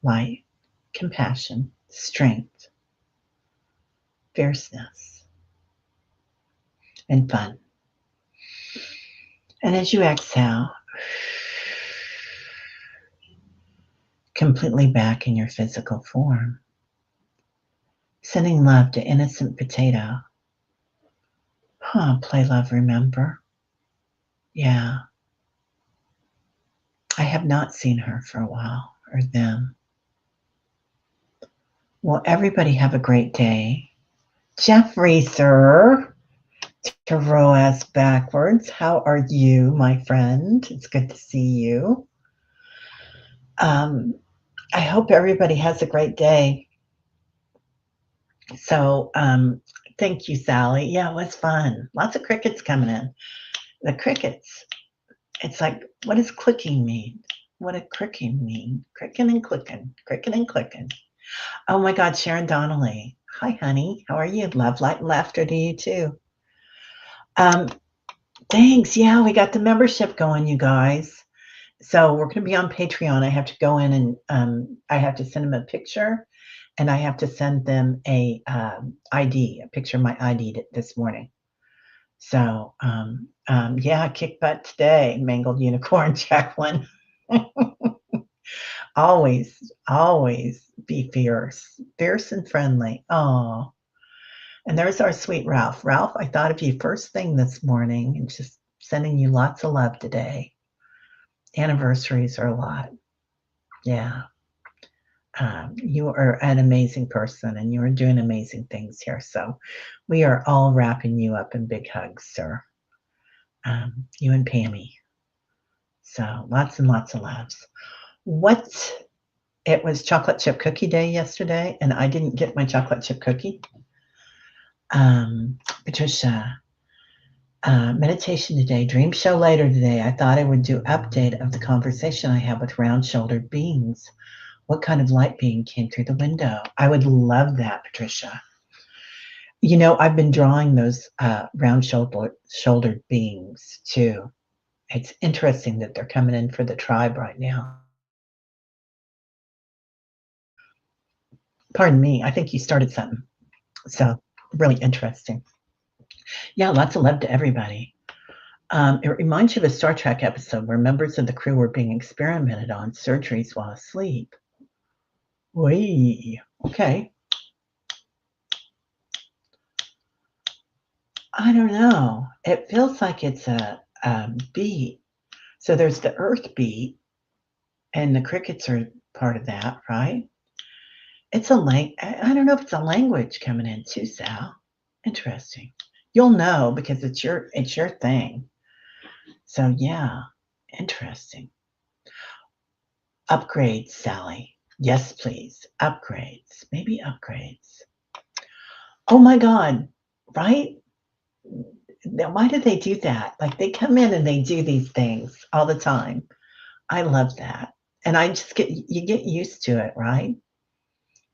light, compassion, strength, fierceness, and fun. And as you exhale, completely back in your physical form, sending love to innocent potato. Play love, remember? Yeah. I have not seen her for a while, or them. Well, everybody have a great day. Jeffrey, sir, to row us backwards. How are you, my friend? It's good to see you. I hope everybody has a great day. So Thank you, Sally. Yeah, it was fun. Lots of crickets coming in. The crickets. It's like, what does clicking mean? What does cricking mean? Cricking and clicking, cricking and clicking. Oh my God, Sharon Donnelly. Hi, honey. How are you? Love, light, and laughter to you too. Um, Thanks. Yeah, we got the membership going, you guys. So we're going to be on Patreon. I have to go in and I have to send them a picture, and I have to send them a ID, a picture of my ID this morning. So yeah, kick butt today, mangled unicorn, Jacqueline. Always be fierce and friendly. Oh, and there's our sweet Ralph. Ralph, I thought of you first thing this morning and just sending you lots of love today. Anniversaries are a lot. Yeah. You are an amazing person and you are doing amazing things here. So we are all wrapping you up in big hugs, sir. You and Pammy. So lots and lots of loves. What? It was chocolate chip cookie day yesterday, and I didn't get my chocolate chip cookie. Patricia, meditation today, dream show later today. I thought I would do update of the conversation I had with round-shouldered beings. What kind of light being came through the window? I would love that, Patricia. You know, I've been drawing those round-shouldered beings too. It's interesting that they're coming in for the tribe right now. Pardon me, I think you started something. So, really interesting. Yeah, lots of love to everybody. It reminds you of a Star Trek episode where members of the crew were being experimented on surgeries while asleep. Wee. Okay. I don't know. It feels like it's a beat. So there's the Earth beat, and the crickets are part of that, right? It's a I don't know if it's a language coming in too, Sal. Interesting. You'll know because it's your thing. So yeah, interesting. Upgrades, Sally. Yes, please. Upgrades. Maybe upgrades. Oh my God. Right? Now, why do they do that? Like they come in and they do these things all the time. I love that. And I just you get used to it, right?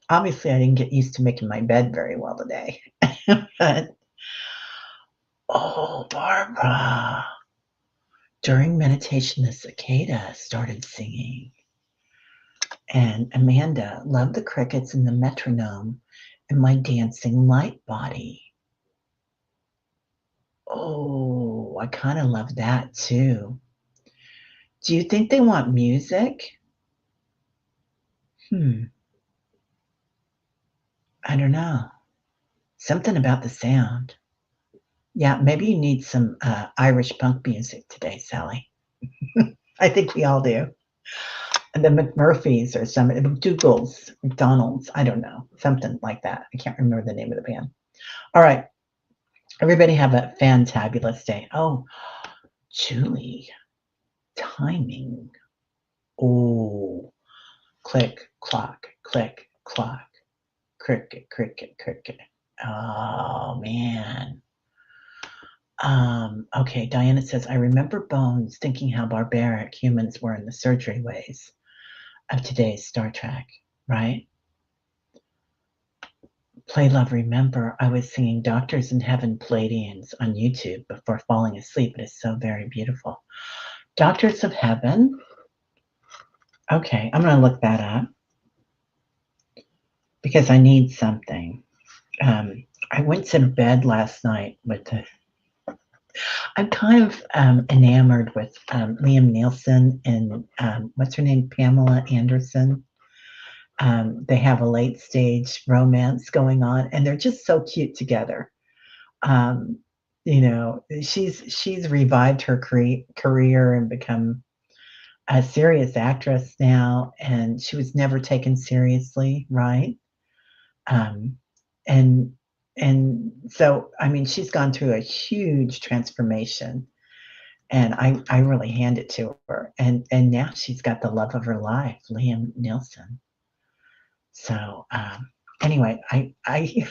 Obviously, I didn't get used to making my bed very well today. But, oh, Barbara. During meditation, the cicada started singing. And Amanda loved the crickets and the metronome and my dancing light body. Oh, I kind of love that too. Do you think they want music? Hmm, I don't know. Something about the sound. Yeah, maybe you need some Irish punk music today, Sally. I think we all do. And the McMurphys or some McDougal's, McDonald's, I don't know, something like that. I can't remember the name of the band. All right. Everybody have a fantabulous day. Oh, Julie, timing. Oh, click, clock, click, clock, cricket, cricket, cricket. Oh, man. Okay, Diana says, I remember Bones thinking how barbaric humans were in the surgery ways of today's Star Trek, right? Play Love Remember, I was singing Doctors in Heaven Palladians on YouTube before falling asleep. It is so very beautiful. Doctors of Heaven. Okay, I'm going to look that up because I need something. I went to bed last night with the. I'm kind of enamored with Liam Nielsen and what's her name, Pamela Anderson. They have a late stage romance going on, and they're just so cute together. Um, you know, she's revived her career and become a serious actress now, and she was never taken seriously, right? Um, and so I mean, she's gone through a huge transformation, and I really hand it to her. And now she's got the love of her life, Liam Nielsen. So anyway, I I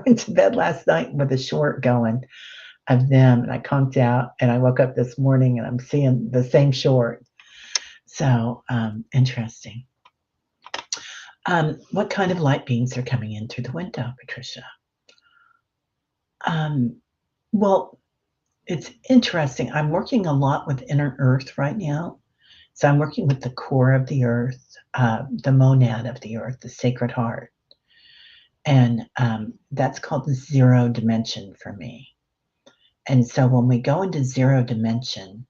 went to bed last night with a short going of them, and I conked out, and I woke up this morning, and I'm seeing the same short. So, interesting. What kind of light beings are coming in through the window, Patricia? Um, well, it's interesting. I'm working a lot with inner earth right now. So I'm working with the core of the earth, the monad of the earth, the sacred heart. And that's called the zero dimension for me. And so when we go into zero dimension,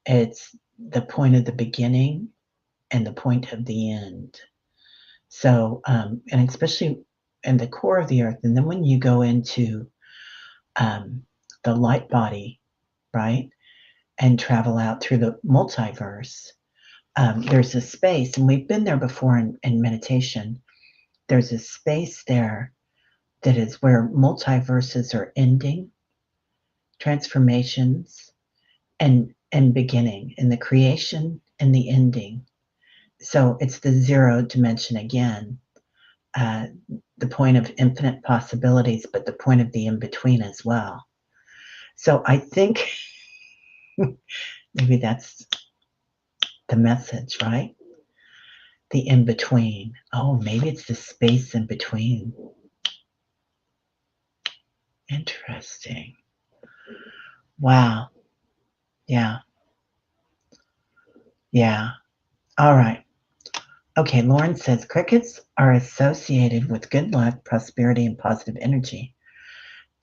it's the point of the beginning and the point of the end. So, and especially in the core of the earth. And then when you go into um, the light body, right, and travel out through the multiverse, there's a space, and we've been there before in meditation. There's a space there that is where multiverses are ending, transformations, and beginning, and the creation and the ending. So it's the zero dimension again, uh, the point of infinite possibilities, but the point of the in between as well. So I think maybe that's the message, right? The in between. Oh, maybe it's the space in between. Interesting. Wow. Yeah. Yeah. All right. Okay. Lauren says crickets are associated with good luck, prosperity, and positive energy.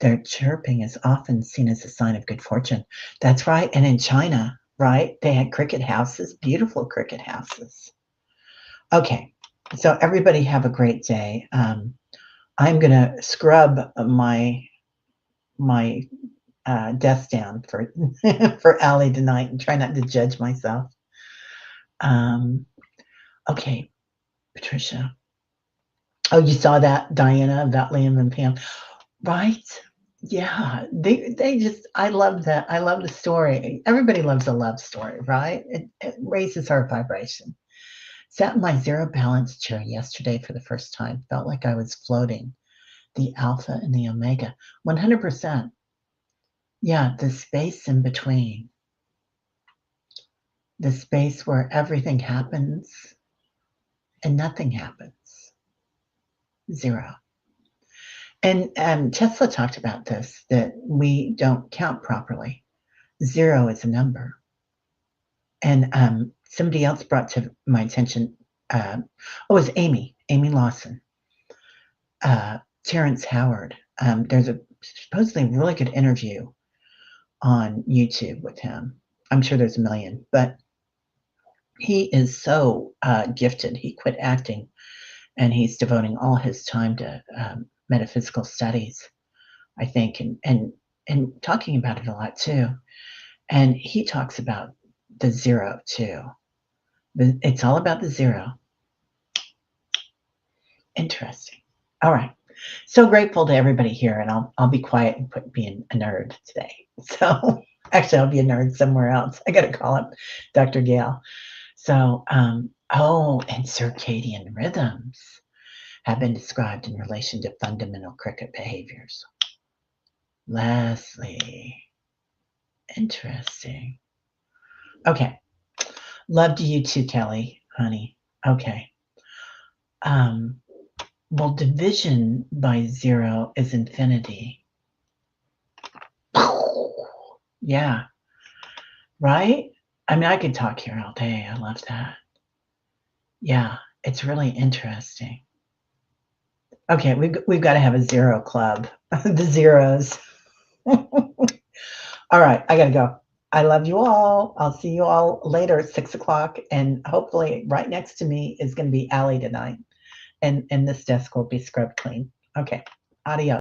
Their chirping is often seen as a sign of good fortune. That's right. And in China, right, they had cricket houses, beautiful cricket houses. Okay. So everybody have a great day. I'm gonna scrub my desk down for for Allie tonight and try not to judge myself. Okay, Patricia. Oh, you saw that, Diana, about Liam and Pam, right? Yeah, they just I love that. I love the story. Everybody loves a love story, right? It raises our vibration. Sat in my zero balance chair yesterday for the first time. Felt like I was floating. The alpha and the omega. 100%. Yeah, the space in between. The space where everything happens and nothing happens. Zero. And Tesla talked about this, that we don't count properly. Zero is a number. And somebody else brought to my attention, it was Amy Lawson, Terrence Howard. There's a supposedly really good interview on YouTube with him. I'm sure there's a million, but he is so gifted. He quit acting and he's devoting all his time to metaphysical studies, I think, and talking about it a lot too. And he talks about the zero too. It's all about the zero. Interesting. All right. So grateful to everybody here, and I'll be quiet and quit being a nerd today. So actually, I'll be a nerd somewhere else. I got to call up Dr. Gail. So, oh, and circadian rhythms have been described in relation to fundamental cricket behaviors. Leslie, interesting. Okay. Love to you too, Kelly, honey. Okay. Well, division by zero is infinity. Yeah. Right? I mean, I could talk here all day. I love that. Yeah. It's really interesting. Okay. We've got to have a zero club. The zeros. All right. I got to go. I love you all. I'll see you all later at 6:00. And hopefully right next to me is going to be Allie tonight. And this desk will be scrubbed clean. Okay. Adios.